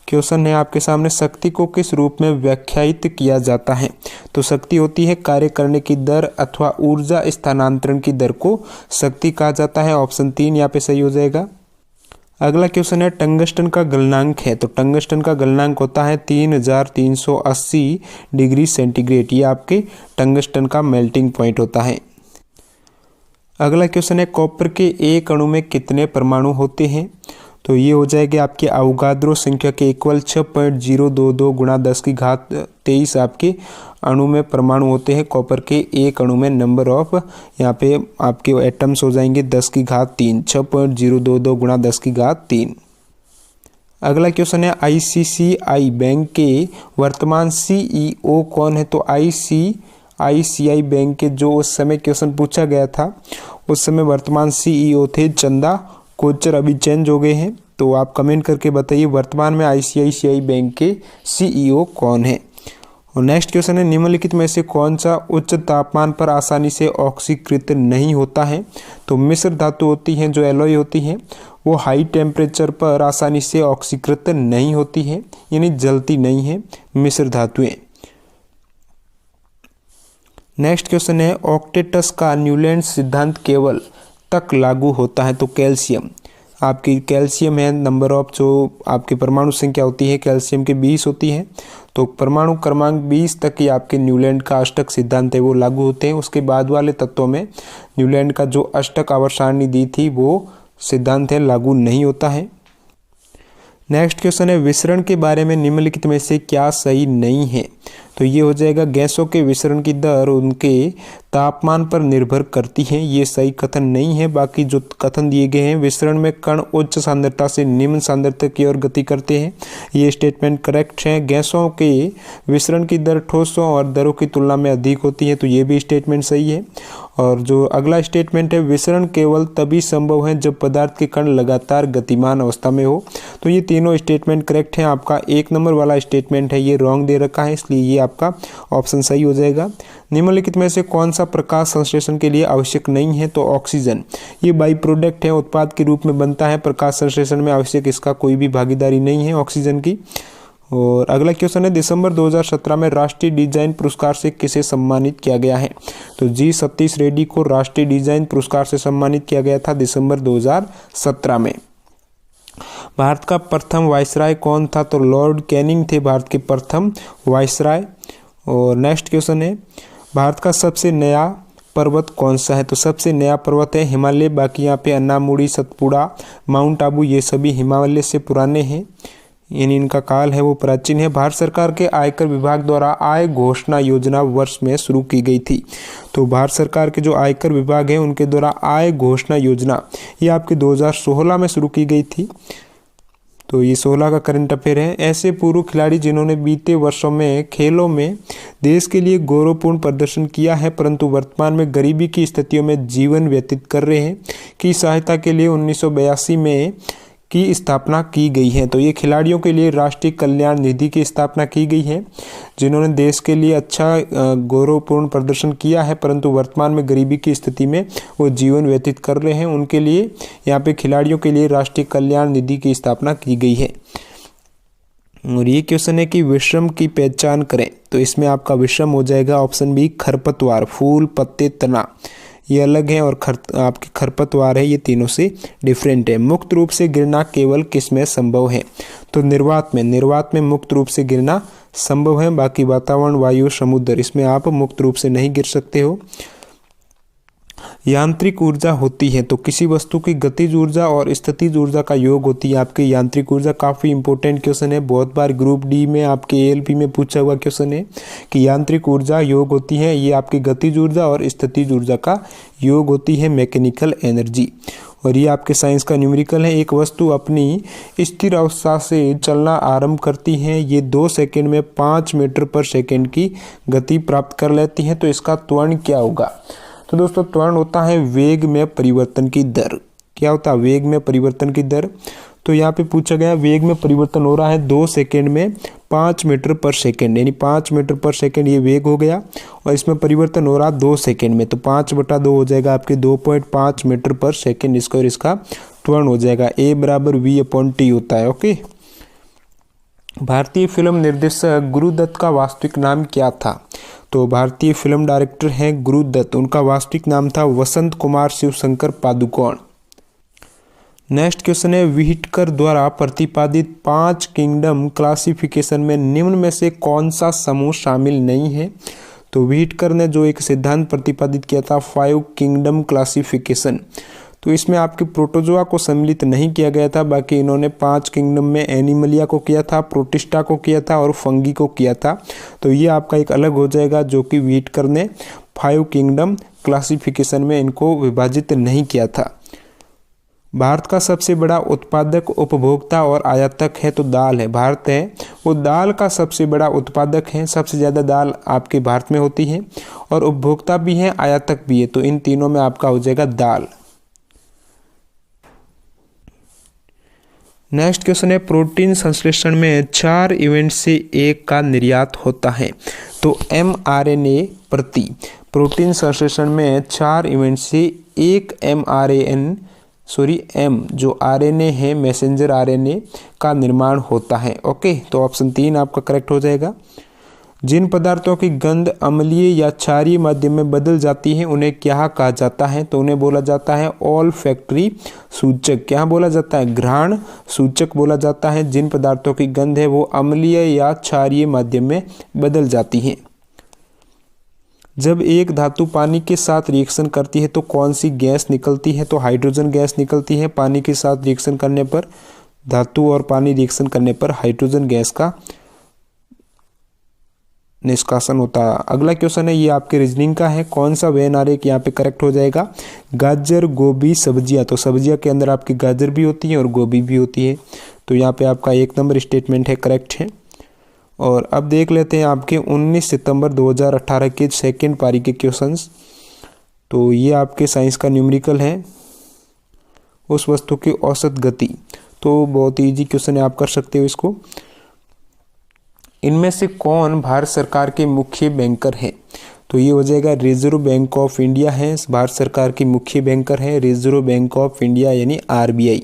क्वेश्चन है आपके सामने, शक्ति को किस रूप में व्याख्यायित किया जाता है। तो शक्ति होती है कार्य करने की दर अथवा ऊर्जा स्थानांतरण की दर को शक्ति कहा जाता है। ऑप्शन 3 यहाँ पे सही हो जाएगा। अगला क्वेश्चन है, टंगस्टन का गलनांक है। तो टंगस्टन का गलनांक होता है 3380 डिग्री सेंटीग्रेड, ये आपके टंगस्टन का मेल्टिंग पॉइंट होता है। अगला क्वेश्चन है, कॉपर के एक अणु में कितने परमाणु होते हैं। तो ये हो जाएगा आपके अवोगाद्रो संख्या के इक्वल 6.022 गुणा 10 की घात 23 आपके अणु में परमाणु होते हैं। कॉपर के एक अणु में नंबर ऑफ यहाँ पे आपके एटम्स हो जाएंगे 10 की घात 3, 6.022 गुणा 10 की घात 3। अगला क्वेश्चन है, ICICI बैंक के वर्तमान CEO कौन है। तो ICICI बैंक के जो उस समय क्वेश्चन पूछा गया था, उस समय वर्तमान CEO थे चंदा कोचर, अभी चेंज हो गए हैं। तो आप कमेंट करके बताइए वर्तमान में ICICI बैंक के CEO कौन है। और नेक्स्ट क्वेश्चन है, निम्नलिखित में से कौन सा उच्च तापमान पर आसानी से ऑक्सीकृत नहीं होता है। तो मिश्र धातु होती हैं, जो एलॉय होती हैं, वो हाई टेम्परेचर पर आसानी से ऑक्सीकृत नहीं होती है, यानी जलती नहीं है मिश्र धातुएं। नेक्स्ट क्वेश्चन है, ऑक्टेटस का न्यूलैंड सिद्धांत केवल तक लागू होता है। तो कैल्शियम, आपकी कैल्शियम है, नंबर ऑफ जो आपकी परमाणु संख्या होती है कैल्शियम की 20 होती है। तो परमाणु क्रमांक 20 तक ही आपके न्यूलैंड का अष्टक सिद्धांत है वो लागू होते हैं। उसके बाद वाले तत्वों में न्यूलैंड का जो अष्टक आवर्त सारणी दी थी वो सिद्धांत है लागू नहीं होता है। नेक्स्ट क्वेश्चन है, विसरण के बारे में निम्नलिखित में से क्या सही नहीं है। तो ये हो जाएगा, गैसों के विसरण की दर उनके तापमान पर निर्भर करती है, ये सही कथन नहीं है। बाकी जो कथन दिए गए हैं, विसरण में कण उच्च सांद्रता से निम्न सांद्रता की ओर गति करते हैं, ये स्टेटमेंट करेक्ट है। गैसों के विसरण की दर ठोसों और दरों की तुलना में अधिक होती है, तो ये भी स्टेटमेंट सही है। और जो अगला स्टेटमेंट है, विसरण केवल तभी संभव है जब पदार्थ के कण लगातार गतिमान अवस्था में हो। तो ये तीनों स्टेटमेंट करेक्ट है। आपका 1 नंबर वाला स्टेटमेंट है ये रॉन्ग दे रखा है, इसलिए ये आपका ऑप्शन सही हो जाएगा। निम्नलिखित में से कौन सा प्रकाश संश्लेषण के लिए आवश्यक नहीं है। तो ऑक्सीजन, ये बाई प्रोडक्ट है, उत्पाद के रूप में बनता है, प्रकाश संश्लेषण में आवश्यक इसका कोई भी भागीदारी नहीं है ऑक्सीजन की। और अगला क्वेश्चन है, दिसंबर 2017 में राष्ट्रीय डिजाइन पुरस्कार से किसे सम्मानित किया गया है। तो जी सतीश रेड्डी को राष्ट्रीय डिजाइन पुरस्कार से सम्मानित किया गया था दिसंबर 2017 में। भारत का प्रथम वायसराय कौन था। तो लॉर्ड कैनिंग थे भारत के प्रथम वायसराय। और नेक्स्ट क्वेश्चन है, भारत का सबसे नया पर्वत कौन सा है। तो सबसे नया पर्वत है हिमालय। बाकी यहाँ पे अन्नामुड़ी, सतपुड़ा, माउंट आबू, ये सभी हिमालय से पुराने हैं। यानी इनका काल है वो प्राचीन है। भारत सरकार के आयकर विभाग द्वारा आय घोषणा योजना वर्ष में शुरू की गई थी। तो भारत सरकार के जो आयकर विभाग है उनके द्वारा आय घोषणा योजना ये आपके 2016 में शुरू की गई थी। तो ये 16 का करंट अफेयर है। ऐसे पूर्व खिलाड़ी जिन्होंने बीते वर्षों में खेलों में देश के लिए गौरवपूर्ण प्रदर्शन किया है परंतु वर्तमान में गरीबी की स्थितियों में जीवन व्यतीत कर रहे हैं की सहायता के लिए 1982 में की स्थापना की गई है। तो ये खिलाड़ियों के लिए राष्ट्रीय कल्याण निधि की स्थापना की गई है जिन्होंने देश के लिए अच्छा गौरवपूर्ण प्रदर्शन किया है परंतु वर्तमान में गरीबी की स्थिति में वो जीवन व्यतीत कर रहे हैं, उनके लिए यहाँ पे खिलाड़ियों के लिए राष्ट्रीय कल्याण निधि की स्थापना की गई है। और ये क्वेश्चन है कि विषम की पहचान करें। तो इसमें आपका विषम हो जाएगा ऑप्शन बी खरपतवार, फूल, पत्ते, तना ये अलग है और आपके खरपतवार है ये तीनों से डिफरेंट है। मुक्त रूप से गिरना केवल किस में संभव है? तो निर्वात में मुक्त रूप से गिरना संभव है, बाकी वातावरण, वायु, समुद्र इसमें आप मुक्त रूप से नहीं गिर सकते हो। यांत्रिक ऊर्जा होती है तो किसी वस्तु की गतिज ऊर्जा और स्थितिज ऊर्जा का योग होती है आपकी यांत्रिक ऊर्जा। काफ़ी इंपॉर्टेंट क्वेश्चन है, बहुत बार ग्रुप डी में आपके एएलपी में पूछा हुआ क्वेश्चन है कि यांत्रिक ऊर्जा योग होती है, ये आपकी गतिज ऊर्जा और स्थितिज ऊर्जा का योग होती है, मैकेनिकल एनर्जी। और ये आपके साइंस का न्यूमेरिकल है। एक वस्तु अपनी स्थिर अवस्था से चलना आरंभ करती है, ये 2 सेकंड में 5 मीटर पर सेकंड की गति प्राप्त कर लेती है। तो इसका त्वरण क्या होगा? तो दोस्तों त्वरण होता है वेग में परिवर्तन की दर। क्या होता है? वेग में परिवर्तन की दर। तो यहाँ पे पूछा गया वेग में परिवर्तन हो रहा है 2 सेकंड में 5 मीटर पर सेकंड, यानी 5 मीटर पर सेकंड ये वेग हो गया और इसमें परिवर्तन हो रहा 2 सेकंड में, तो 5/2 हो जाएगा आपके 2.5 मीटर पर सेकंड स्क्वायर इसका त्वरण हो जाएगा। A = V/T होता है। ओके। भारतीय फिल्म निर्देशक गुरुदत्त का वास्तविक नाम क्या था? तो भारतीय फिल्म डायरेक्टर हैं गुरुदत्त, उनका वास्तविक नाम था वसंत कुमार शिवशंकर पादुकोण। नेक्स्ट क्वेश्चन है व्हिटकर द्वारा प्रतिपादित 5 किंगडम क्लासिफिकेशन में निम्न में से कौन सा समूह शामिल नहीं है? तो व्हिटकर ने जो एक सिद्धांत प्रतिपादित किया था 5 किंगडम क्लासिफिकेशन, तो इसमें आपके प्रोटोजोआ को सम्मिलित नहीं किया गया था, बाकी इन्होंने 5 किंगडम में एनिमलिया को किया था, प्रोटिस्टा को किया था और फंगी को किया था। तो ये आपका एक अलग हो जाएगा जो कि व्हिटकर ने 5 किंगडम क्लासिफिकेशन में इनको विभाजित नहीं किया था। भारत का सबसे बड़ा उत्पादक, उपभोक्ता और आयातक है तो दाल है। भारत है वो दाल का सबसे बड़ा उत्पादक है, सबसे ज़्यादा दाल आपके भारत में होती है और उपभोक्ता भी है, आयातक भी है, तो इन तीनों में आपका हो जाएगा दाल। नेक्स्ट क्वेश्चन है प्रोटीन संश्लेषण में 4 इवेंट से 1 का निर्यात होता है। तो mRNA प्रति प्रोटीन संश्लेषण में 4 इवेंट से 1 M जो RNA है मैसेंजर RNA का निर्माण होता है। ओके, तो ऑप्शन 3 आपका करेक्ट हो जाएगा। जिन पदार्थों की गंध अम्लीय या क्षारीय माध्यम में बदल जाती है उन्हें क्या कहा जाता है? तो उन्हें बोला जाता है ऑल्फैक्टरी सूचक। क्या बोला जाता है? घ्राण सूचक बोला जाता है। जिन पदार्थों की गंध है वो अम्लीय या क्षारीय माध्यम में बदल जाती है। जब एक धातु पानी के साथ रिएक्शन करती है तो कौन सी गैस निकलती है? तो हाइड्रोजन गैस निकलती है। पानी के साथ रिएक्शन करने पर, धातु और पानी रिएक्शन करने पर हाइड्रोजन गैस का निष्कासन होता है। अगला क्वेश्चन है ये आपके रीजनिंग का है, कौन सा वेन आरेख यहाँ पे करेक्ट हो जाएगा? गाजर, गोभी, सब्जियां। तो सब्जियां के अंदर आपकी गाजर भी होती है और गोभी भी होती है, तो यहाँ पे आपका 1 नंबर स्टेटमेंट है, करेक्ट है। और अब देख लेते हैं आपके 19 सितंबर 2018 के सेकेंड पारी के क्वेश्चंस। तो ये आपके साइंस का न्यूमेरिकल है, उस वस्तु की औसत गति। तो बहुत ईजी क्वेश्चन है, आप कर सकते हो इसको। इनमें से कौन भारत सरकार के मुख्य बैंकर है? तो ये हो जाएगा रिजर्व बैंक ऑफ इंडिया है, भारत सरकार की मुख्य बैंकर है रिजर्व बैंक ऑफ इंडिया यानी RBI।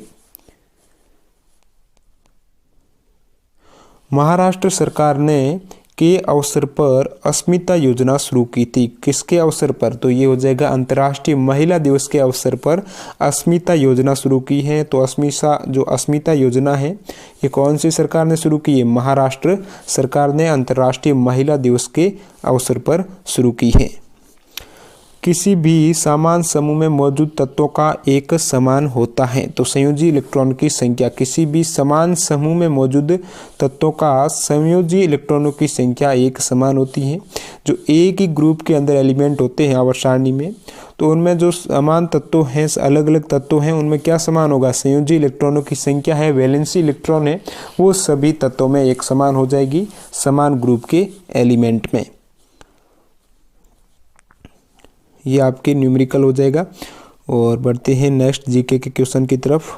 महाराष्ट्र सरकार ने के अवसर पर अस्मिता योजना शुरू की थी। किसके अवसर पर? तो ये हो जाएगा अंतर्राष्ट्रीय महिला दिवस के अवसर पर अस्मिता योजना शुरू की है। तो अस्मिता योजना है ये कौन सी सरकार ने शुरू की है? महाराष्ट्र सरकार ने अंतर्राष्ट्रीय महिला दिवस के अवसर पर शुरू की है। किसी भी समान समूह में मौजूद तत्वों का एक समान होता है। तो संयोजी इलेक्ट्रॉन की संख्या, किसी भी समान समूह में मौजूद तत्वों का संयोजी इलेक्ट्रॉनों की संख्या एक समान होती है। जो एक ही ग्रुप के अंदर एलिमेंट होते हैं आवर्त सारणी में, तो उनमें जो समान तत्व हैं, अलग अलग तत्व हैं, उनमें क्या समान होगा, संयोजी इलेक्ट्रॉनों की संख्या है, वैलेंसी इलेक्ट्रॉन है, वो सभी तत्वों में एक समान हो जाएगी समान ग्रुप के एलिमेंट में। ये आपके न्यूमेरिकल हो जाएगा। और बढ़ते हैं नेक्स्ट जीके के क्वेश्चन की तरफ।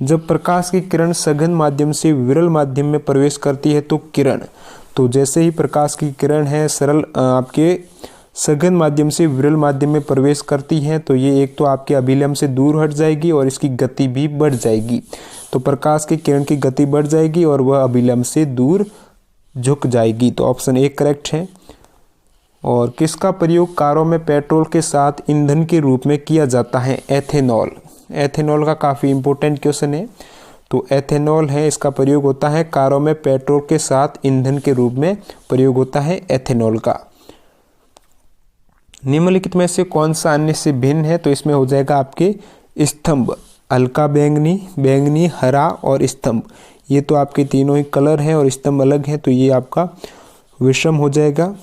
जब प्रकाश की किरण सघन माध्यम से विरल माध्यम में प्रवेश करती है तो किरण, तो जैसे ही प्रकाश की किरण है सरल आपके सघन माध्यम से विरल माध्यम में प्रवेश करती है, तो ये एक तो आपके अभिलंब से दूर हट जाएगी और इसकी गति भी बढ़ जाएगी। तो प्रकाश की किरण की गति बढ़ जाएगी और वह अभिलंब से दूर झुक जाएगी। तो ऑप्शन ए करेक्ट है। और किसका प्रयोग कारों में पेट्रोल के साथ ईंधन के रूप में किया जाता है, एथेनॉल। एथेनॉल का काफ़ी इंपॉर्टेंट क्वेश्चन है। तो एथेनॉल है, इसका प्रयोग होता है कारों में पेट्रोल के साथ ईंधन के रूप में प्रयोग होता है एथेनॉल का। निम्नलिखित में से कौन सा अन्य से भिन्न है, तो इसमें हो जाएगा आपके स्तंभ, हल्का बैंगनी, बैंगनी, हरा और स्तंभ। ये तो आपके तीनों ही कलर हैं और स्तंभ अलग है, तो ये आपका विषम हो जाएगा।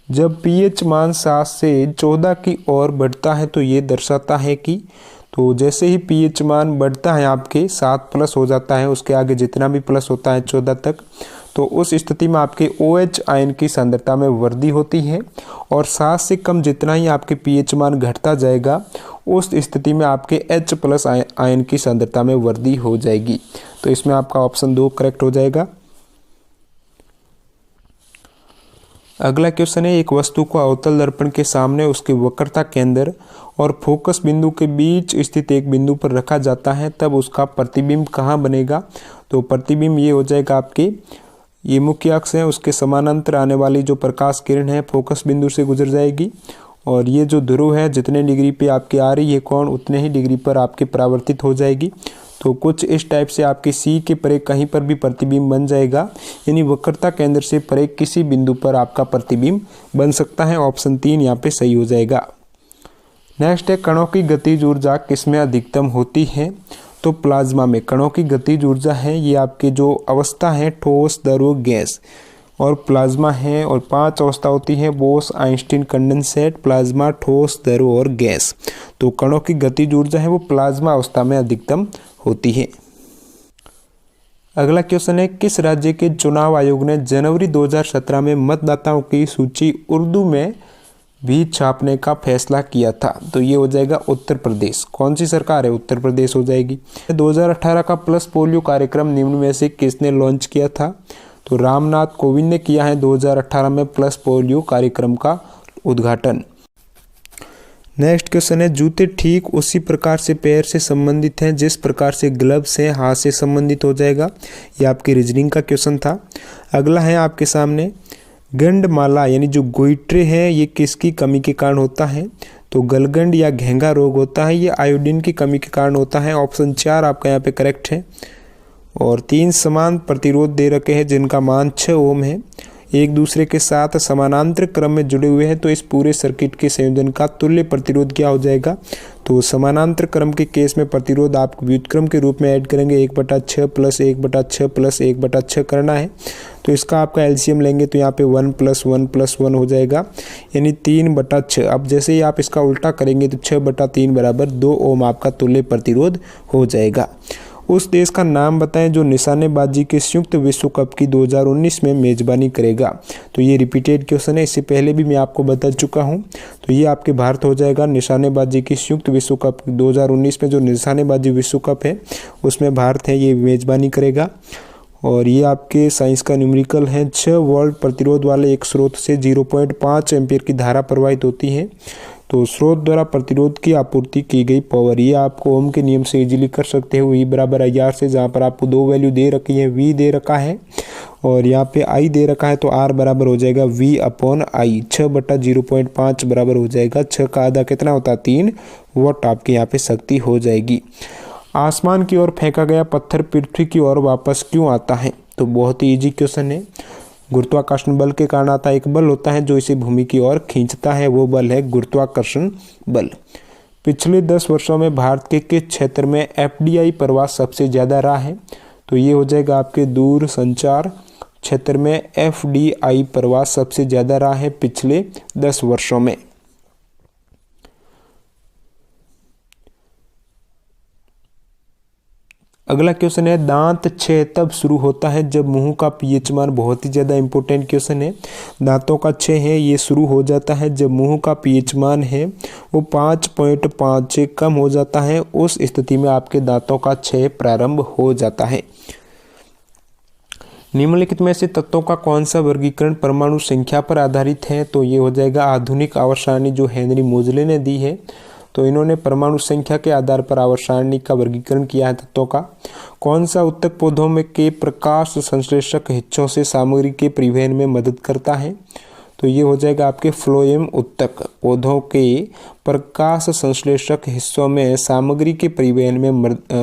जब pH मान 7 से 14 की ओर बढ़ता है तो ये दर्शाता है कि, तो जैसे ही pH मान बढ़ता है आपके 7 प्लस हो जाता है, उसके आगे जितना भी प्लस होता है 14 तक, तो उस स्थिति में आपके OH आयन की सांद्रता में वृद्धि होती है। और 7 से कम जितना ही आपके pH मान घटता जाएगा, उस स्थिति में आपके H प्लस आयन की सांद्रता में वृद्धि हो जाएगी। तो इसमें आपका ऑप्शन 2 करेक्ट हो जाएगा। अगला क्वेश्चन है, एक वस्तु को अवतल दर्पण के सामने उसके वक्रता केंद्र और फोकस बिंदु के बीच स्थित एक बिंदु पर रखा जाता है, तब उसका प्रतिबिंब कहाँ बनेगा। तो प्रतिबिंब ये हो जाएगा आपके, ये मुख्य अक्ष है, उसके समानांतर आने वाली जो प्रकाश किरण है फोकस बिंदु से गुजर जाएगी। और ये जो ध्रुव है, जितने डिग्री पे आपके आ रही है कोण, उतने ही डिग्री पर आपके परावर्तित हो जाएगी। तो कुछ इस टाइप से आपके सी के परे कहीं पर भी प्रतिबिंब बन जाएगा, यानी वक्रता केंद्र से परे किसी बिंदु पर आपका प्रतिबिंब बन सकता है। ऑप्शन 3 यहाँ पे सही हो जाएगा। नेक्स्ट है, कणों की गतिज ऊर्जा किसमें अधिकतम होती है। तो प्लाज्मा में कणों की गतिज ऊर्जा है, ये आपके जो अवस्था है ठोस, द्रव, गैस और प्लाज्मा है। और 5 अवस्था होती है, बोस, आइंस्टीन, कंडेंसेट, प्लाज्मा, ठोस, द्रव और गैस। तो कणों की गतिज ऊर्जा है वो प्लाज्मा अवस्था में अधिकतम होती है। अगला क्वेश्चन है, किस राज्य के चुनाव आयोग ने जनवरी 2017 में मतदाताओं की सूची उर्दू में भी छापने का फैसला किया था। तो ये हो जाएगा उत्तर प्रदेश। कौन सी सरकार है, उत्तर प्रदेश हो जाएगी। 2018 का प्लस पोलियो कार्यक्रम निम्न में से किसने लॉन्च किया था। तो रामनाथ कोविंद ने किया है 2018 में प्लस पोलियो कार्यक्रम का उद्घाटन। नेक्स्ट क्वेश्चन है, जूते ठीक उसी प्रकार से पैर से संबंधित हैं जिस प्रकार से ग्लव्स हैं हाथ से संबंधित हो जाएगा। ये आपकी रीजनिंग का क्वेश्चन था। अगला है आपके सामने, गंडमाला यानी जो गोइट्रे है ये किसकी कमी के कारण होता है। तो गलगंड या घेंगा रोग होता है, ये आयोडीन की कमी के कारण होता है। ऑप्शन 4 आपका यहाँ पे करेक्ट है। और 3 समान प्रतिरोध दे रखे हैं जिनका मान 6 ओम है, एक दूसरे के साथ समानांतर क्रम में जुड़े हुए हैं, तो इस पूरे सर्किट के संयोजन का तुल्य प्रतिरोध क्या हो जाएगा। तो समानांतर क्रम के केस में प्रतिरोध आप व्युत्क्रम के रूप में ऐड करेंगे, 1/6 + 1/6 + 1/6 करना है। तो इसका आपका एलसीएम लेंगे तो यहाँ पे 1 + 1 + 1 हो जाएगा, यानी 3/6। अब जैसे ही आप इसका उल्टा करेंगे तो 6/3 बराबर 2 ओम आपका तुल्य प्रतिरोध हो जाएगा। उस देश का नाम बताएं जो निशानेबाजी के संयुक्त विश्व कप की 2019 में मेजबानी करेगा। तो ये रिपीटेड क्वेश्चन है, इससे पहले भी मैं आपको बता चुका हूँ। तो ये आपके भारत हो जाएगा। निशानेबाजी की संयुक्त विश्व कप 2019 में जो निशानेबाजी विश्व कप है उसमें भारत है, ये मेजबानी करेगा। और ये आपके साइंस का न्यूमेरिकल है, 6 वोल्ट प्रतिरोध वाले एक स्रोत से 0.5 एम्पीयर की धारा प्रवाहित होती है। तो स्रोत द्वारा प्रतिरोध की आपूर्ति की गई पावर, ये आपको ओम के नियम से इजीली कर सकते हो। V = IR से, जहाँ पर आपको 2 वैल्यू दे रखी है, V दे रखा है और यहाँ पे I दे रखा है, तो R बराबर हो जाएगा V/I। 6/0.5 बराबर हो जाएगा, 6 का आधा कितना होता है 3 वाट आपके यहाँ पे शक्ति हो जाएगी। आसमान की ओर फेंका गया पत्थर पृथ्वी की ओर वापस क्यों आता है। तो बहुत ही ईजी क्वेश्चन है। गुरुत्वाकर्षण बल के कारण आता है। एक बल होता है जो इसे भूमि की ओर खींचता है, वो बल है गुरुत्वाकर्षण बल। पिछले 10 वर्षों में भारत के किस क्षेत्र में एफडीआई प्रवास सबसे ज़्यादा रहा है? तो ये हो जाएगा आपके दूर संचार क्षेत्र में एफडीआई प्रवास सबसे ज़्यादा रहा है पिछले 10 वर्षों में। अगला क्वेश्चन है, दांत क्षय तब शुरू होता है जब मुंह का पीएच मान, बहुत ही ज़्यादा इंपॉर्टेंट क्वेश्चन है। दांतों का क्षय है ये शुरू हो जाता है जब मुंह का पीएच मान है वो 5.5 से कम हो जाता है, उस स्थिति में आपके दांतों का क्षय प्रारंभ हो जाता है। निम्नलिखित में से तत्वों का कौन सा वर्गीकरण परमाणु संख्या पर आधारित है? तो ये हो जाएगा आधुनिक आवर्त सारणी जो हेनरी मोजले ने दी है। तो इन्होंने परमाणु संख्या के आधार पर आवर्त सारणी का वर्गीकरण किया है तत्वों का। कौन सा उत्तक पौधों में के प्रकाश संश्लेषक हिस्सों से सामग्री के परिवहन में मदद करता है? तो ये हो जाएगा आपके फ्लोएम उत्तक पौधों के प्रकाश संश्लेषक हिस्सों में सामग्री के परिवहन में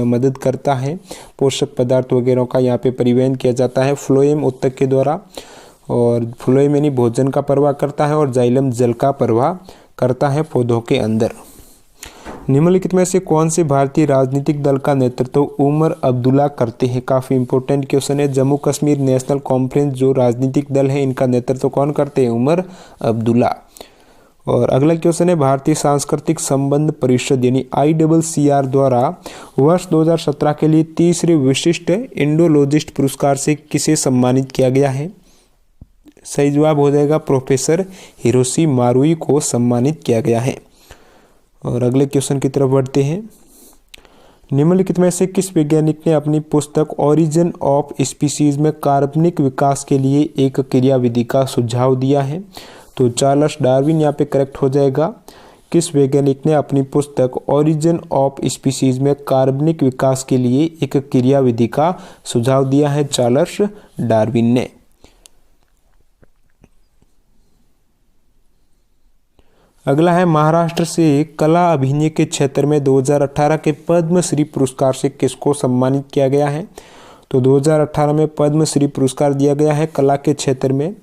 मदद करता है। पोषक पदार्थ वगैरह का यहाँ पे परिवहन किया जाता है फ्लोएम उत्तक के द्वारा। और फ्लोएम यानी भोजन का प्रवाह करता है और जाइलम जल का प्रवाह करता है पौधों के अंदर। निम्नलिखित में से कौन से भारतीय राजनीतिक दल का नेतृत्व उमर अब्दुल्ला करते हैं? काफ़ी इंपॉर्टेंट क्वेश्चन है। जम्मू कश्मीर नेशनल कॉन्फ्रेंस जो राजनीतिक दल है इनका नेतृत्व कौन करते हैं? उमर अब्दुल्ला। और अगला क्वेश्चन है, भारतीय सांस्कृतिक संबंध परिषद यानी ICCR द्वारा वर्ष 2017 के लिए तीसरे विशिष्ट इंडोलॉजिस्ट पुरस्कार से किसे सम्मानित किया गया है? सही जवाब हो जाएगा प्रोफेसर हिरोशी मारुई को सम्मानित किया गया है। और अगले क्वेश्चन की तरफ बढ़ते हैं। निम्नलिखित में से किस वैज्ञानिक ने अपनी पुस्तक ओरिजिन ऑफ स्पीसीज में कार्बनिक विकास के लिए एक क्रियाविधि का सुझाव दिया है? तो चार्ल्स डार्विन यहाँ पे करेक्ट हो जाएगा। किस वैज्ञानिक ने अपनी पुस्तक ओरिजिन ऑफ स्पीसीज में कार्बनिक विकास के लिए एक क्रियाविधि का सुझाव दिया है? चार्ल्स डार्विन ने। अगला है, महाराष्ट्र से कला अभिनय के क्षेत्र में 2018 के पद्मश्री पुरस्कार से किसको सम्मानित किया गया है? तो 2018 में पद्मश्री पुरस्कार दिया गया है कला के क्षेत्र में।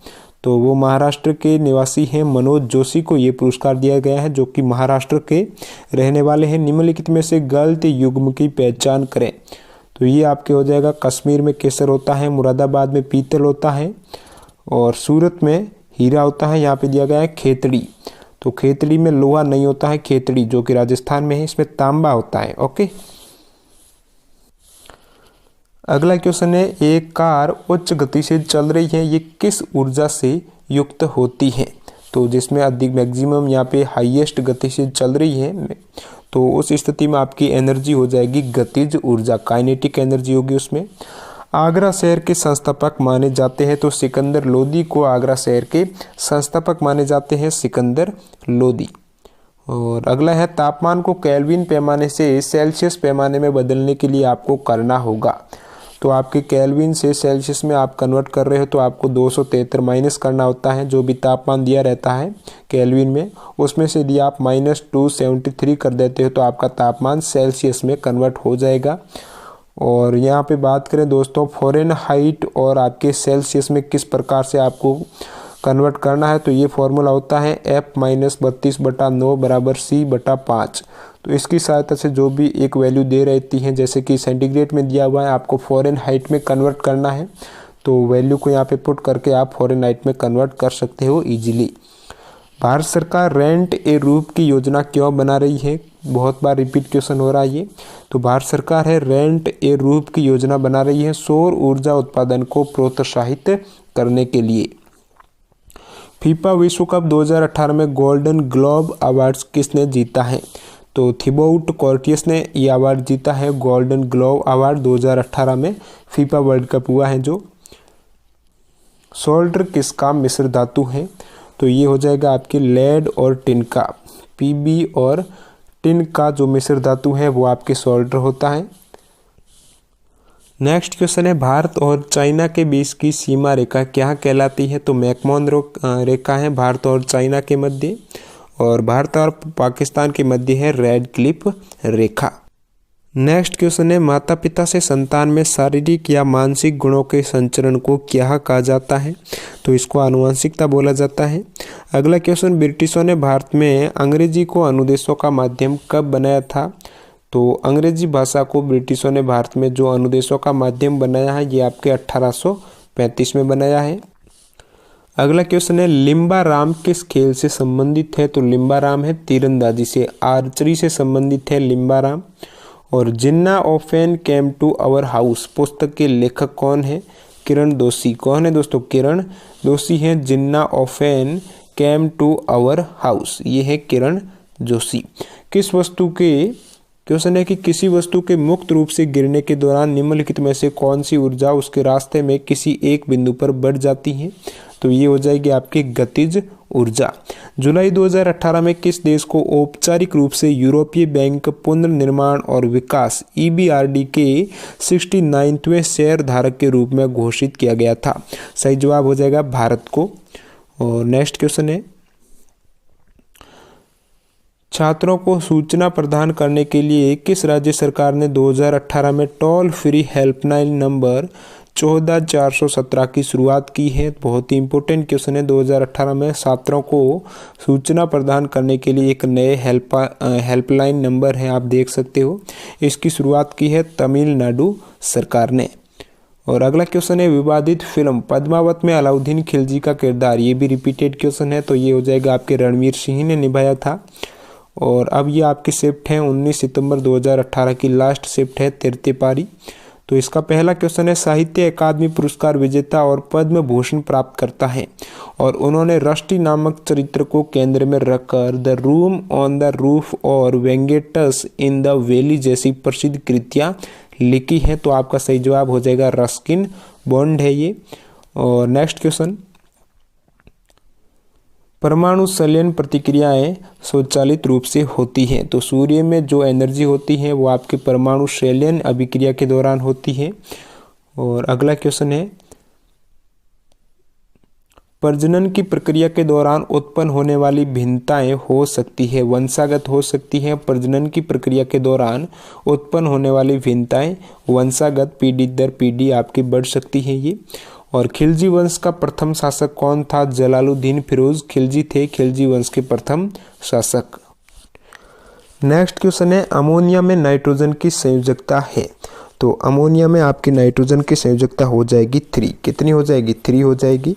तो वो महाराष्ट्र के निवासी हैं मनोज जोशी को ये पुरस्कार दिया गया है जो कि महाराष्ट्र के रहने वाले हैं। निम्नलिखित में से गलत युग्म की पहचान करें। तो ये आपके हो जाएगा कश्मीर में केसर होता है, मुरादाबाद में पीतल होता है और सूरत में हीरा होता है। यहाँ पे दिया गया है खेतड़ी। तो खेतड़ी में लोहा नहीं होता है, खेतड़ी जो कि राजस्थान में है इसमें तांबा होता है। ओके। अगला क्वेश्चन है, एक कार उच्च गति से चल रही है, ये किस ऊर्जा से युक्त होती है? तो जिसमें अधिक मैक्सिमम यहाँ पे हाईएस्ट गति से चल रही है तो उस स्थिति में आपकी एनर्जी हो जाएगी गतिज ऊर्जा, काइनेटिक एनर्जी होगी उसमें। आगरा शहर के संस्थापक माने जाते हैं तो सिकंदर लोदी को आगरा शहर के संस्थापक माने जाते हैं, सिकंदर लोदी। और अगला है, तापमान को केल्विन पैमाने से सेल्सियस पैमाने में बदलने के लिए आपको करना होगा। तो आपके केल्विन से सेल्सियस में आप कन्वर्ट कर रहे हो तो आपको 273 माइनस करना होता है। जो भी तापमान दिया रहता है केल्विन में उसमें से यदि आप -273 कर देते हो तो आपका तापमान सेल्सियस में कन्वर्ट हो जाएगा। और यहाँ पे बात करें दोस्तों फ़ारेनहाइट और आपके सेल्सियस में किस प्रकार से आपको कन्वर्ट करना है, तो ये फॉर्मूला होता है F-32/9 = C/5। तो इसकी सहायता से जो भी एक वैल्यू दे रहती है, जैसे कि सेंटीग्रेड में दिया हुआ है, आपको फ़ारेनहाइट में कन्वर्ट करना है तो वैल्यू को यहाँ पे पुट करके आप फ़ारेनहाइट में कन्वर्ट कर सकते हो इजीली। भारत सरकार रेंट ए रूफ की योजना क्यों बना रही है? बहुत बार रिपीट क्वेश्चन हो रहा है ये। तो भारत सरकार है रेंट ए रूफ की योजना बना रही है सौर ऊर्जा उत्पादन को प्रोत्साहित करने के लिए। फीफा विश्व कप 2018 में गोल्डन ग्लोब अवार्ड्स किसने जीता है? तो थिबाउट कोर्टिस ने ये अवार्ड जीता है, गोल्डन ग्लोब अवार्ड 2018 में फीफा वर्ल्ड कप हुआ है जो। सोल्डर किसका मिश्र धातु है? तो ये हो जाएगा आपके लेड और टिन का, पीबी और टिन का जो मिश्र धातु है वो आपके सोल्डर होता है। नेक्स्ट क्वेश्चन है, भारत और चाइना के बीच की सीमा रेखा क्या कहलाती है? तो मैकमोहन रेखा है भारत और चाइना के मध्य, और भारत और पाकिस्तान के मध्य है रेड क्लिफ रेखा। नेक्स्ट क्वेश्चन है, माता पिता से संतान में शारीरिक या मानसिक गुणों के संचरण को क्या कहा जाता है? तो इसको आनुवंशिकता बोला जाता है। अगला क्वेश्चन, ब्रिटिशों ने भारत में अंग्रेजी को अनुदेशों का माध्यम कब बनाया था? तो अंग्रेजी भाषा को ब्रिटिशों ने भारत में जो अनुदेशों का माध्यम बनाया है, ये आपके 1835 में बनाया है। अगला क्वेश्चन है, लिम्बाराम किस खेल से संबंधित है? तो लिम्बाराम है तीरंदाजी से, आर्चरी से संबंधित है लिम्बाराम। और Jinnah often came to our house पुस्तक के लेखक कौन है? किरण दोषी। कौन है दोस्तों? किरण दोषी हैं। Jinnah often came to our house, ये है किरण जोशी। किस वस्तु के क्वेश्चन है कि किसी वस्तु के मुक्त रूप से गिरने के दौरान निम्नलिखित में से कौन सी ऊर्जा उसके रास्ते में किसी एक बिंदु पर बढ़ जाती है? तो ये हो जाएगी आपकी गतिज ऊर्जा। जुलाई 2018 में किस देश को औपचारिक रूप से यूरोपीय बैंक पुनर्निर्माण और विकास EBRD के 69वें शेयर धारक के रूप में घोषित किया गया था? सही जवाब हो जाएगा भारत को। और नेक्स्ट क्वेश्चन है, छात्रों को सूचना प्रदान करने के लिए किस राज्य सरकार ने 2018 में टोल फ्री हेल्पलाइन नंबर 14417 की शुरुआत की है? बहुत ही इंपॉर्टेंट क्वेश्चन है। 2018 में छात्रों को सूचना प्रदान करने के लिए एक नए हेल्पलाइन नंबर है, आप देख सकते हो। इसकी शुरुआत की है तमिलनाडु सरकार ने। और अगला क्वेश्चन है, विवादित फिल्म पद्मावत में अलाउद्दीन खिलजी का किरदार, ये भी रिपीटेड क्वेश्चन है, तो ये हो जाएगा आपके रणवीर सिंह ने निभाया था। और अब ये आपकी शिफ्ट है 19 सितंबर 2018 की लास्ट शिफ्ट है तृतीय पारी। तो इसका पहला क्वेश्चन है, साहित्य अकादमी पुरस्कार विजेता और पद्म भूषण प्राप्त करता है और उन्होंने रष्टि नामक चरित्र को केंद्र में रखकर the room on the roof और वेंगेटस इन द वैली जैसी प्रसिद्ध कृतियां लिखी हैं? तो आपका सही जवाब हो जाएगा रस्किन बॉन्ड है ये। और नेक्स्ट क्वेश्चन, परमाणु संलयन प्रतिक्रियाएं स्वचालित रूप से होती हैं? तो सूर्य में जो एनर्जी होती है वो आपके परमाणु संलयन अभिक्रिया के दौरान होती है। और अगला क्वेश्चन है, प्रजनन की प्रक्रिया के दौरान उत्पन्न होने वाली भिन्नताएं हो सकती है, वंशागत हो सकती है। प्रजनन की प्रक्रिया के दौरान उत्पन्न होने वाली भिन्नताएं वंशागत पीढ़ी दर पीढ़ी आपकी बढ़ सकती है ये। और खिलजी वंश का प्रथम शासक कौन था? जलालुद्दीन फिरोज खिलजी थे खिलजी वंश के प्रथम शासक। नेक्स्ट क्वेश्चन है, अमोनिया में नाइट्रोजन की संयोजकता है? तो अमोनिया में आपकी नाइट्रोजन की संयोजकता हो जाएगी 3। कितनी हो जाएगी? 3 हो जाएगी।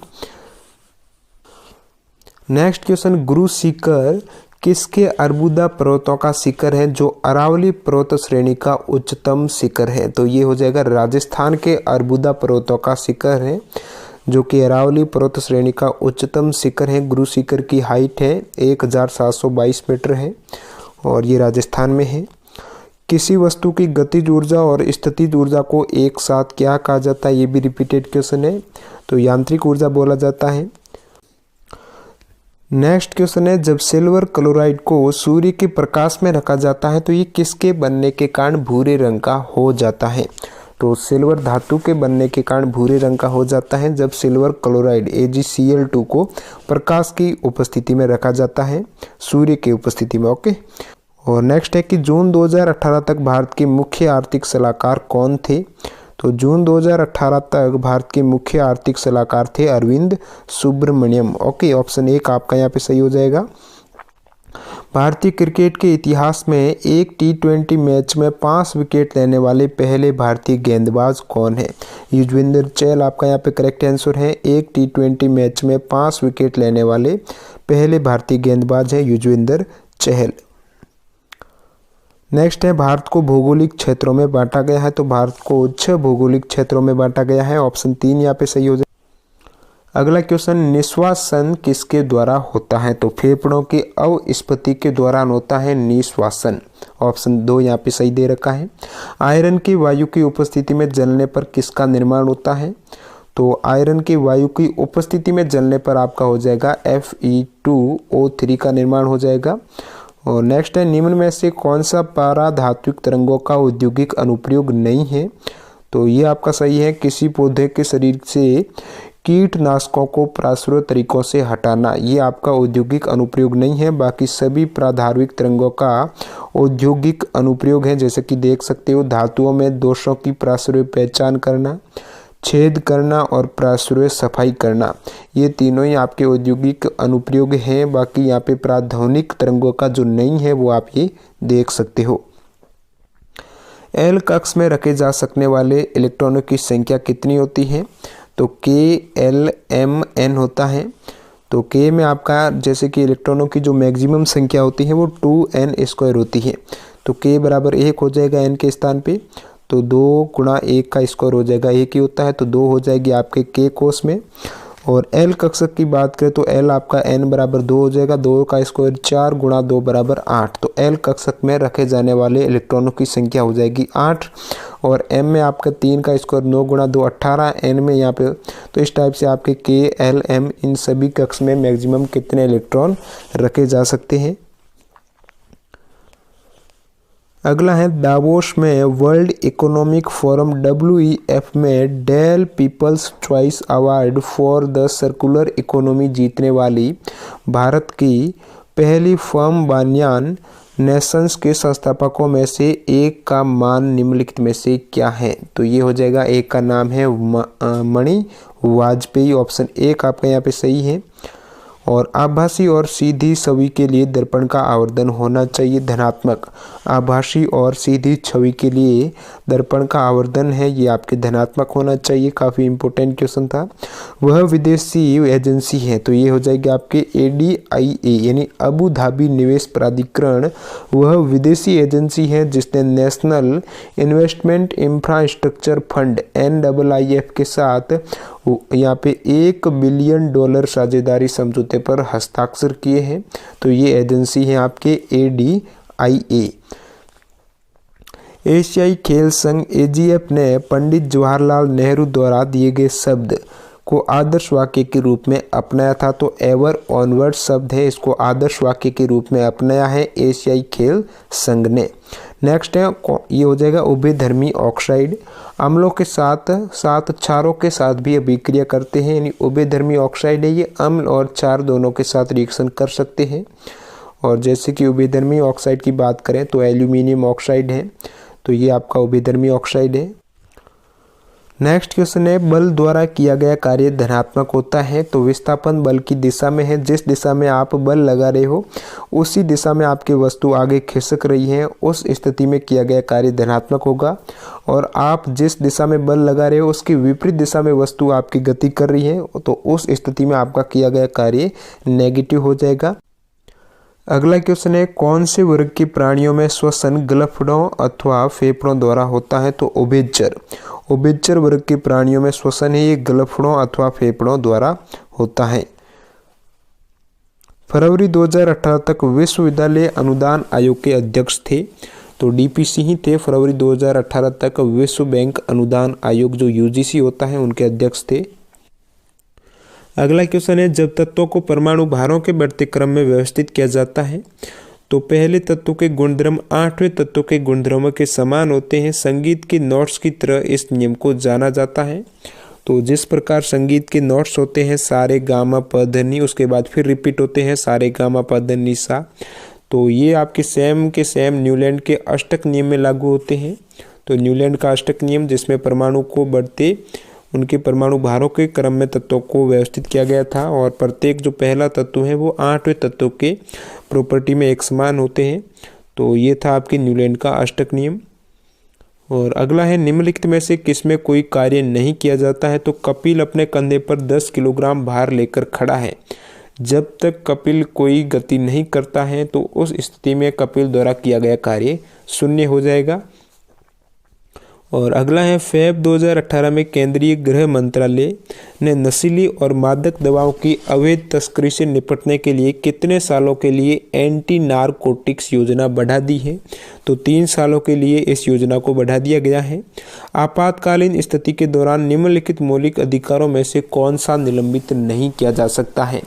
नेक्स्ट क्वेश्चन, गुरु शिखर किसके अर्बुदा पर्वतों का शिखर है जो अरावली पर्वत श्रेणी का उच्चतम शिखर है? तो ये हो जाएगा राजस्थान के अर्बुदा पर्वतों का शिखर है जो कि अरावली पर्वत श्रेणी का उच्चतम शिखर है। गुरु शिखर की हाइट है 1722 मीटर है और ये राजस्थान में है। किसी वस्तु की गतिज ऊर्जा और स्थितिज ऊर्जा को एक साथ क्या कहा जाता है? ये भी रिपीटेड क्वेश्चन है, तो यांत्रिक ऊर्जा बोला जाता है। नेक्स्ट क्वेश्चन है, जब सिल्वर क्लोराइड को सूर्य के प्रकाश में रखा जाता है तो ये किसके बनने के कारण भूरे रंग का हो जाता है? तो सिल्वर धातु के बनने के कारण भूरे रंग का हो जाता है जब सिल्वर क्लोराइड AgCl2 को प्रकाश की उपस्थिति में रखा जाता है, सूर्य की उपस्थिति में। ओके। और नेक्स्ट है कि जून 2018 तक भारत के मुख्य आर्थिक सलाहकार कौन थे? तो जून 2018 तक भारत के मुख्य आर्थिक सलाहकार थे अरविंद सुब्रमण्यम। ओके, ऑप्शन 1 आपका यहाँ पे सही हो जाएगा। भारतीय क्रिकेट के इतिहास में एक T20 मैच में 5 विकेट लेने वाले पहले भारतीय गेंदबाज कौन है? युजवेंद्र चहल आपका यहाँ पे करेक्ट आंसर है। एक T20 मैच में 5 विकेट लेने वाले पहले भारतीय गेंदबाज है युजवेंद्र चहल। नेक्स्ट है, भारत को भौगोलिक क्षेत्रों में बांटा गया है? तो भारत को 6 भौगोलिक क्षेत्रों में बांटा गया है। ऑप्शन 3 यहाँ पे सही हो जाए। अगला क्वेश्चन, निश्वासन किसके द्वारा होता है? तो फेफड़ों के अवस्फीति के दौरान होता है निश्वासन। ऑप्शन 2 यहाँ पे सही दे रखा है। आयरन की वायु की उपस्थिति में जलने पर किसका निर्माण होता है? तो आयरन की वायु की उपस्थिति में जलने पर आपका हो जाएगा Fe2O3 का निर्माण हो जाएगा। और नेक्स्ट है, निम्न में से कौन सा पाराधात्विक तरंगों का औद्योगिक अनुप्रयोग नहीं है? तो ये आपका सही है। किसी पौधे के शरीर से कीटनाशकों को प्रासुर तरीकों से हटाना, ये आपका औद्योगिक अनुप्रयोग नहीं है, बाकी सभी प्राधार्विक तरंगों का औद्योगिक अनुप्रयोग है। जैसे कि देख सकते हो, धातुओं में दोषों की प्रासुर पहचान करना, छेद करना और प्रासुर सफाई करना, ये तीनों ही आपके औद्योगिक अनुप्रयोग हैं। बाकी यहाँ पे प्राध्वनिक तरंगों का जो नहीं है वो आप ये देख सकते हो। एल कक्ष में रखे जा सकने वाले इलेक्ट्रॉनों की संख्या कितनी होती है? तो K-L-M-N होता है। तो K में आपका जैसे कि इलेक्ट्रॉनों की जो मैक्सिमम संख्या होती है वो 2n² होती है। तो K बराबर 1 हो जाएगा n के स्थान पे, तो 2 गुणा 1 का स्क्वायर हो जाएगा, 1 ही होता है, तो 2 हो जाएगी आपके K कोष में। और L कक्षक की बात करें तो L आपका n बराबर 2 हो जाएगा, 2 का स्क्वायर 4 गुणा 2 बराबर 8। तो L कक्षक में रखे जाने वाले इलेक्ट्रॉनों की संख्या हो जाएगी 8। और M में आपका 3 का स्क्वायर 9 गुणा 2 18, N में यहाँ पे, तो इस टाइप से आपके K, L, M इन सभी कक्ष में मैक्सिमम कितने इलेक्ट्रॉन रखे जा सकते हैं। अगला है दावोस में वर्ल्ड इकोनॉमिक फोरम WEF में Dell People's Choice award for the circular economy जीतने वाली भारत की पहली फर्म बान्यान नेशंस के संस्थापकों में से एक का मान निम्नलिखित में से क्या है? तो ये हो जाएगा, एक का नाम है मणि वाजपेयी, ऑप्शन 1 आपका यहाँ पे सही है। और आभासी और सीधी छवि के लिए दर्पण का आवर्धन होना चाहिए धनात्मक। आभासी और सीधी छवि के लिए दर्पण का आवर्धन है ये आपके धनात्मक होना चाहिए। काफ़ी इंपॉर्टेंट क्वेश्चन था। वह विदेशी एजेंसी है, तो ये हो जाएगी आपके ADIA यानी अबू धाबी निवेश प्राधिकरण। वह विदेशी एजेंसी है जिसने national investment infrastructure fund NIIF के साथ यहाँ पे $1 बिलियन साझेदारी समझौते पर हस्ताक्षर किए हैं। तो ये एजेंसी है आपके ADIA। एशियाई खेल संघ AGF ने पंडित जवाहरलाल नेहरू द्वारा दिए गए शब्द को आदर्श वाक्य के रूप में अपनाया था। तो एवर ऑनवर्ड शब्द है, इसको आदर्श वाक्य के रूप में अपनाया है एशियाई खेल संघ ने। नेक्स्ट है, ये हो जाएगा उभयधर्मी ऑक्साइड। अम्लों के साथ साथ क्षारों के साथ भी अभिक्रिया करते हैं, यानी उभयधर्मी ऑक्साइड है, ये अम्ल और क्षार दोनों के साथ रिएक्शन कर सकते हैं। और जैसे कि उभयधर्मी ऑक्साइड की बात करें तो एल्यूमिनियम ऑक्साइड है, तो ये आपका उभयधर्मी ऑक्साइड है। नेक्स्ट क्वेश्चन है, बल द्वारा किया गया कार्य धनात्मक होता है। तो विस्थापन बल की दिशा में है, जिस दिशा में आप बल लगा रहे हो उसी दिशा में आपकी वस्तु आगे खिसक रही है, उस स्थिति में किया गया कार्य धनात्मक होगा। और आप जिस दिशा में बल लगा रहे हो उसकी विपरीत दिशा में वस्तु आपकी गति कर रही है, तो उस स्थिति में आपका किया गया कार्य नेगेटिव हो जाएगा। अगला क्वेश्चन है, कौन से वर्ग के प्राणियों में श्वसन गलफड़ों अथवा फेफड़ों द्वारा होता है? तो उभयचर वर्ग के प्राणियों में श्वसन है ये गलफड़ों अथवा फेफड़ों द्वारा होता है। फरवरी 2018 तक विश्वविद्यालय अनुदान आयोग के अध्यक्ष थे, तो DPC ही थे। फरवरी 2018 तक विश्व बैंक अनुदान आयोग जो UGC होता है उनके अध्यक्ष थे। अगला क्वेश्चन है, जब तत्वों को परमाणु भारों के बढ़ते क्रम में व्यवस्थित किया जाता है तो पहले तत्व के गुणधर्म 8वें तत्व के गुणधर्मों के समान होते हैं। संगीत के नोट्स की तरह इस नियम को जाना जाता है। तो जिस प्रकार संगीत के नोट्स होते हैं सारे गामा प ध नि, उसके बाद फिर रिपीट होते हैं सारे गामा प ध नि सा, तो ये आपके सेम के सेम न्यूलैंड के अष्टक नियम में लागू होते हैं। तो न्यूलैंड का अष्टक नियम जिसमें परमाणु को बढ़ते उनके परमाणु भारों के क्रम में तत्वों को व्यवस्थित किया गया था, और प्रत्येक जो पहला तत्व है वो 8वें तत्व के प्रॉपर्टी में एक समान होते हैं। तो ये था आपके न्यूलैंड का अष्टक नियम। और अगला है, निम्नलिखित में से किसमें कोई कार्य नहीं किया जाता है? तो कपिल अपने कंधे पर 10 किलोग्राम भार लेकर खड़ा है। जब तक कपिल कोई गति नहीं करता है तो उस स्थिति में कपिल द्वारा किया गया कार्य शून्य हो जाएगा। और अगला है, फेब 2018 में केंद्रीय गृह मंत्रालय ने नशीली और मादक दवाओं की अवैध तस्करी से निपटने के लिए कितने सालों के लिए एंटी नारकोटिक्स योजना बढ़ा दी है? तो 3 सालों के लिए इस योजना को बढ़ा दिया गया है। आपातकालीन स्थिति के दौरान निम्नलिखित मौलिक अधिकारों में से कौन सा निलंबित नहीं किया जा सकता है?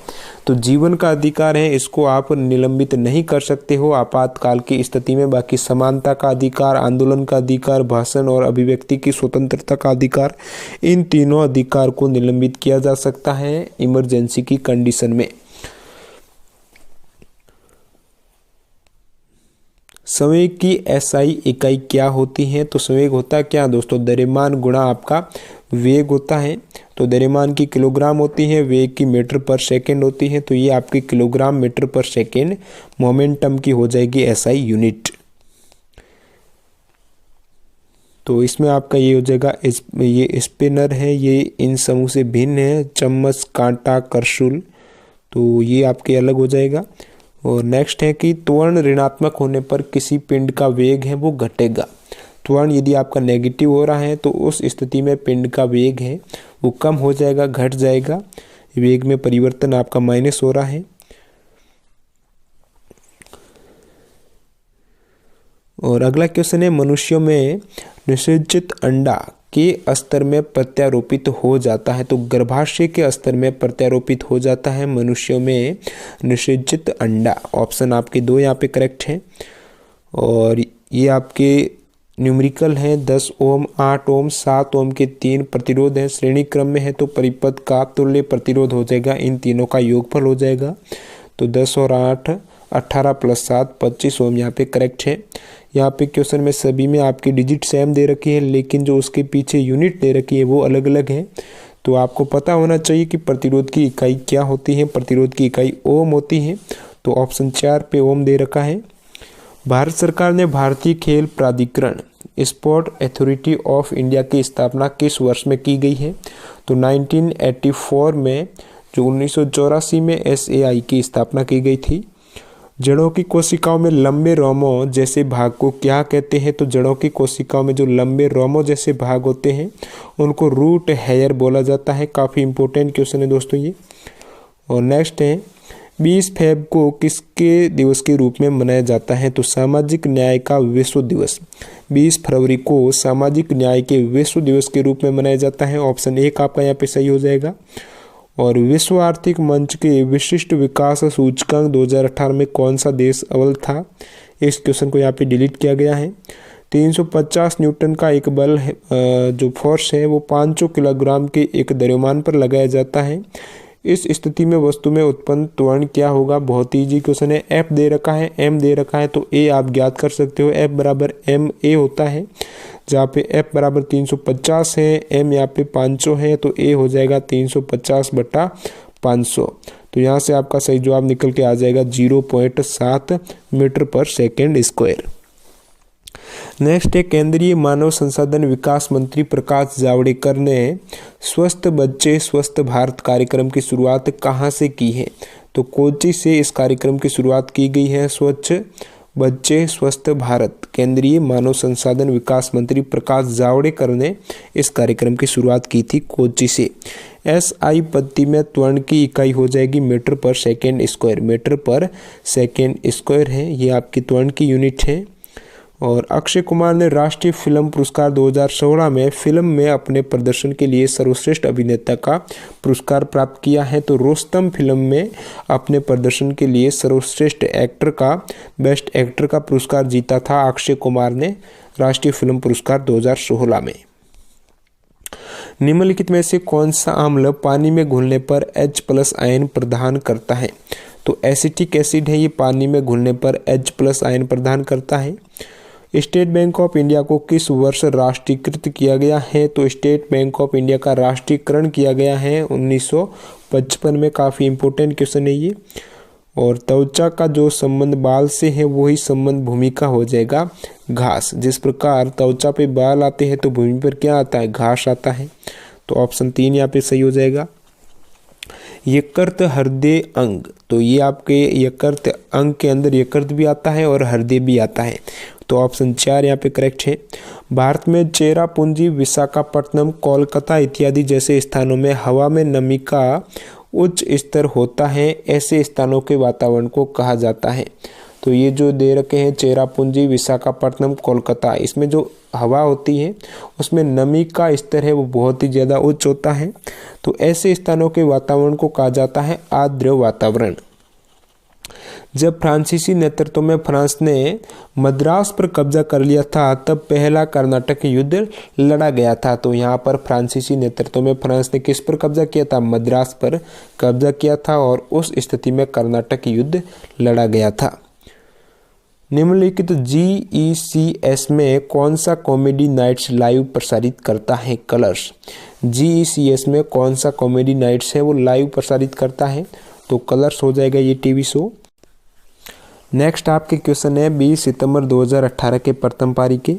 तो जीवन का अधिकार है, इसको आप निलंबित नहीं कर सकते हो आपातकाल की स्थिति में। बाकी समानता का अधिकार, आंदोलन का अधिकार, भाषण और अभिव्यक्ति की स्वतंत्रता का अधिकार। इन तीनों अधिकार को निलंबित किया जा सकता है इमरजेंसी की कंडीशन में। संवेग की एसआई इकाई क्या होती है? तो संवेग होता है क्या दोस्तों? द्रव्यमान गुणा आपका वेग होता है। तो द्रव्यमान की किलोग्राम होती है, वेग की मीटर पर सेकंड होती है। तो ये आपकी किलोग्राम मीटर पर सेकंड मोमेंटम की हो जाएगी एसआई यूनिट। तो इसमें आपका ये हो जाएगा, ये स्पिनर है, ये इन समूह से भिन्न है, चम्मच, कांटा, करशूल, तो ये आपके अलग हो जाएगा। और नेक्स्ट है कि त्वरण ऋणात्मक होने पर किसी पिंड का वेग है वो घटेगा। त्वरण यदि आपका नेगेटिव हो रहा है तो उस स्थिति में पिंड का वेग है वो कम हो जाएगा, घट जाएगा। वेग में परिवर्तन आपका माइनस हो रहा है। और अगला क्वेश्चन है, मनुष्यों में निषेचित अंडा के स्तर में प्रत्यारोपित हो जाता है। तो गर्भाशय के स्तर में प्रत्यारोपित हो जाता है मनुष्यों में निषेचित अंडा। ऑप्शन आपके 2 यहाँ पे करेक्ट हैं। और ये आपके न्यूमेरिकल हैं, 10 ओम, 8 ओम, 7 ओम के 3 प्रतिरोध हैं। श्रेणी क्रम में है तो परिपथ का तुल्य प्रतिरोध हो जाएगा, इन तीनों का योगफल हो जाएगा। तो 10 और 8 18 + 7 25 ओम यहाँ पे करेक्ट है। यहाँ पे क्वेश्चन में सभी में आपकी डिजिट सेम दे रखी है, लेकिन जो उसके पीछे यूनिट दे रखी है वो अलग अलग है। तो आपको पता होना चाहिए कि प्रतिरोध की इकाई क्या होती है। प्रतिरोध की इकाई ओम होती है। तो ऑप्शन 4 पे ओम दे रखा है। भारत सरकार ने भारतीय खेल प्राधिकरण स्पोर्ट अथॉरिटी ऑफ इंडिया की स्थापना किस वर्ष में की गई है? तो 1984 में, जो 1984 में एसएआई की स्थापना की गई थी। जड़ों की कोशिकाओं में लंबे रोमों जैसे भाग को क्या कहते हैं? तो जड़ों की कोशिकाओं में जो लंबे रोमों जैसे भाग होते हैं उनको रूट हेयर बोला जाता है। काफ़ी इंपॉर्टेंट क्वेश्चन है दोस्तों ये। और नेक्स्ट है, 20 फेब को किसके दिवस के रूप में मनाया जाता है? तो सामाजिक न्याय का विश्व दिवस। 20 फरवरी को सामाजिक न्याय के विश्व दिवस के रूप में मनाया जाता है। ऑप्शन 1 आपका यहाँ पे सही हो जाएगा। और विश्व आर्थिक मंच के विशिष्ट विकास सूचकांक 2018 में कौन सा देश अव्वल था? इस क्वेश्चन को यहाँ पे डिलीट किया गया है। 350 न्यूटन का एक बल है, जो फोर्स है वो 500 किलोग्राम के एक द्रव्यमान पर लगाया जाता है। इस स्थिति में वस्तु में उत्पन्न त्वरण क्या होगा? बहुत ईजी क्वेश्चन है। एफ दे रखा है, एम दे रखा है, तो ए आप ज्ञात कर सकते हो। एफ बराबर एम ए होता है, जहाँ पे एफ बराबर 350 है, एम यहाँ पे 500 है, तो ए हो जाएगा 350/500। तो यहाँ से आपका सही जवाब निकल के आ जाएगा 0.7 मीटर पर सेकेंड स्क्वायर। नेक्स्ट है, केंद्रीय मानव संसाधन विकास मंत्री प्रकाश जावड़ेकर ने स्वस्थ बच्चे स्वस्थ भारत कार्यक्रम की शुरुआत कहाँ से की है? तो कोच्चि से इस कार्यक्रम की शुरुआत की गई है। स्वच्छ बच्चे स्वस्थ भारत, केंद्रीय मानव संसाधन विकास मंत्री प्रकाश जावड़ेकर ने इस कार्यक्रम की शुरुआत की थी कोच्चि से। एसआई पद्धति में त्वरण की इकाई हो जाएगी मीटर पर सेकेंड स्क्वायर। मीटर पर सेकेंड स्क्वायर है, ये आपकी त्वरण की यूनिट है। और अक्षय कुमार ने राष्ट्रीय फिल्म पुरस्कार 2016 में फिल्म में अपने प्रदर्शन के लिए सर्वश्रेष्ठ अभिनेता का पुरस्कार प्राप्त किया है। तो रोस्तम फिल्म में अपने प्रदर्शन के लिए सर्वश्रेष्ठ एक्टर का, बेस्ट एक्टर का पुरस्कार जीता था अक्षय कुमार ने राष्ट्रीय फिल्म पुरस्कार 2016 में। निम्नलिखित में से कौन सा अम्ल पानी में घुलने पर H+ आयन प्रदान करता है? तो एसिटिक एसिड है, ये पानी में घुलने पर H+ आयन प्रदान करता है। स्टेट बैंक ऑफ इंडिया को किस वर्ष राष्ट्रीयकृत किया गया है? तो स्टेट बैंक ऑफ इंडिया का राष्ट्रीयकरण किया गया है 1955 में। काफ़ी इंपॉर्टेंट क्वेश्चन है ये। और त्वचा का जो संबंध बाल से है वही संबंध भूमि का हो जाएगा घास। जिस प्रकार त्वचा पे बाल आते हैं तो भूमि पर क्या आता है? घास आता है। तो ऑप्शन 3 यहाँ पे सही हो जाएगा। यकृत हृदय अंग, तो ये आपके यकृत अंग के अंदर यकृत भी आता है और हृदय भी आता है। तो ऑप्शन 4 यहाँ पे करेक्ट है। भारत में चेरापूंजी, विशाखापट्टनम, कोलकाता इत्यादि जैसे स्थानों में हवा में नमी का उच्च स्तर होता है, ऐसे स्थानों के वातावरण को कहा जाता है। तो ये जो दे रखे हैं चेरापूंजी, विशाखापट्टनम, कोलकाता, इसमें जो हवा होती है उसमें नमी का स्तर है वो बहुत ही ज़्यादा उच्च होता है। तो ऐसे स्थानों के वातावरण को कहा जाता है आर्द्र वातावरण। जब फ्रांसीसी नेतृत्व में फ्रांस ने मद्रास पर कब्जा कर लिया था तब पहला कर्नाटक युद्ध लड़ा गया था। तो यहाँ पर फ्रांसीसी नेतृत्व में फ्रांस ने किस पर कब्जा किया था? मद्रास पर कब्जा किया था और उस स्थिति में कर्नाटक युद्ध लड़ा गया था। निम्नलिखित GECS में कौन सा कॉमेडी नाइट्स लाइव प्रसारित करता है? कलर्स। GECS में कौन सा कॉमेडी नाइट्स है वो लाइव प्रसारित करता है? तो कलर्स हो जाएगा ये टीवी शो। नेक्स्ट आपके क्वेश्चन है 20 सितंबर 2018 के प्रथम पारी के।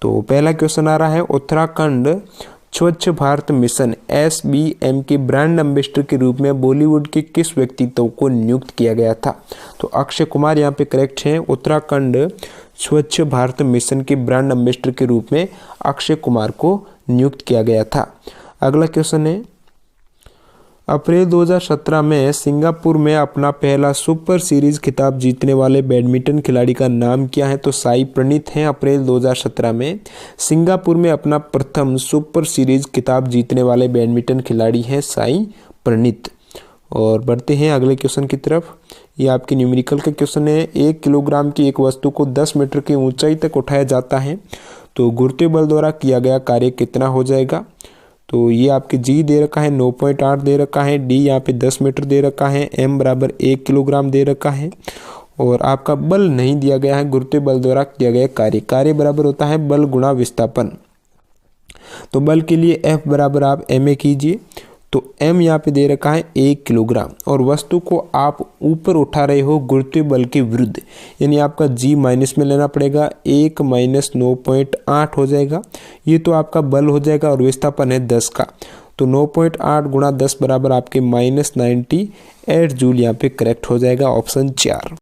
तो पहला क्वेश्चन आ रहा है, उत्तराखंड स्वच्छ भारत मिशन SBM के ब्रांड एम्बेसडर के रूप में बॉलीवुड के किस व्यक्तित्व को नियुक्त किया गया था? तो अक्षय कुमार यहाँ पे करेक्ट है। उत्तराखंड स्वच्छ भारत मिशन के ब्रांड एम्बेसडर के रूप में अक्षय कुमार को नियुक्त किया गया था। अगला क्वेश्चन है, अप्रैल 2017 में सिंगापुर में अपना पहला सुपर सीरीज खिताब जीतने वाले बैडमिंटन खिलाड़ी का नाम क्या है? तो साई प्रणीत हैं। अप्रैल 2017 में सिंगापुर में अपना प्रथम सुपर सीरीज खिताब जीतने वाले बैडमिंटन खिलाड़ी हैं साई प्रणीत। और बढ़ते हैं अगले क्वेश्चन की तरफ। ये आपके न्यूमेरिकल का क्वेश्चन है, 1 किलोग्राम की एक वस्तु को 10 मीटर की ऊंचाई तक उठाया जाता है तो गुरुत्वीय बल द्वारा किया गया कार्य कितना हो जाएगा? तो ये आपके G दे रखा है 9.8 दे रखा है, D यहाँ पे 10 मीटर दे रखा है, M बराबर 1 किलोग्राम दे रखा है और आपका बल नहीं दिया गया है। गुरुत्वीय बल द्वारा किया गया कार्य बराबर होता है बल गुणा विस्थापन। तो बल के लिए F बराबर आप MA कीजिए। तो M यहाँ पे दे रखा है 1 किलोग्राम और वस्तु को आप ऊपर उठा रहे हो गुरुत्वीय बल के विरुद्ध, यानी आपका G माइनस में लेना पड़ेगा। 1 माइनस 9.8 हो जाएगा, ये तो आपका बल हो जाएगा और विस्थापन है 10 का। तो 9.8 गुणा 10 बराबर आपके -98 जूल यहाँ पे करेक्ट हो जाएगा, ऑप्शन 4।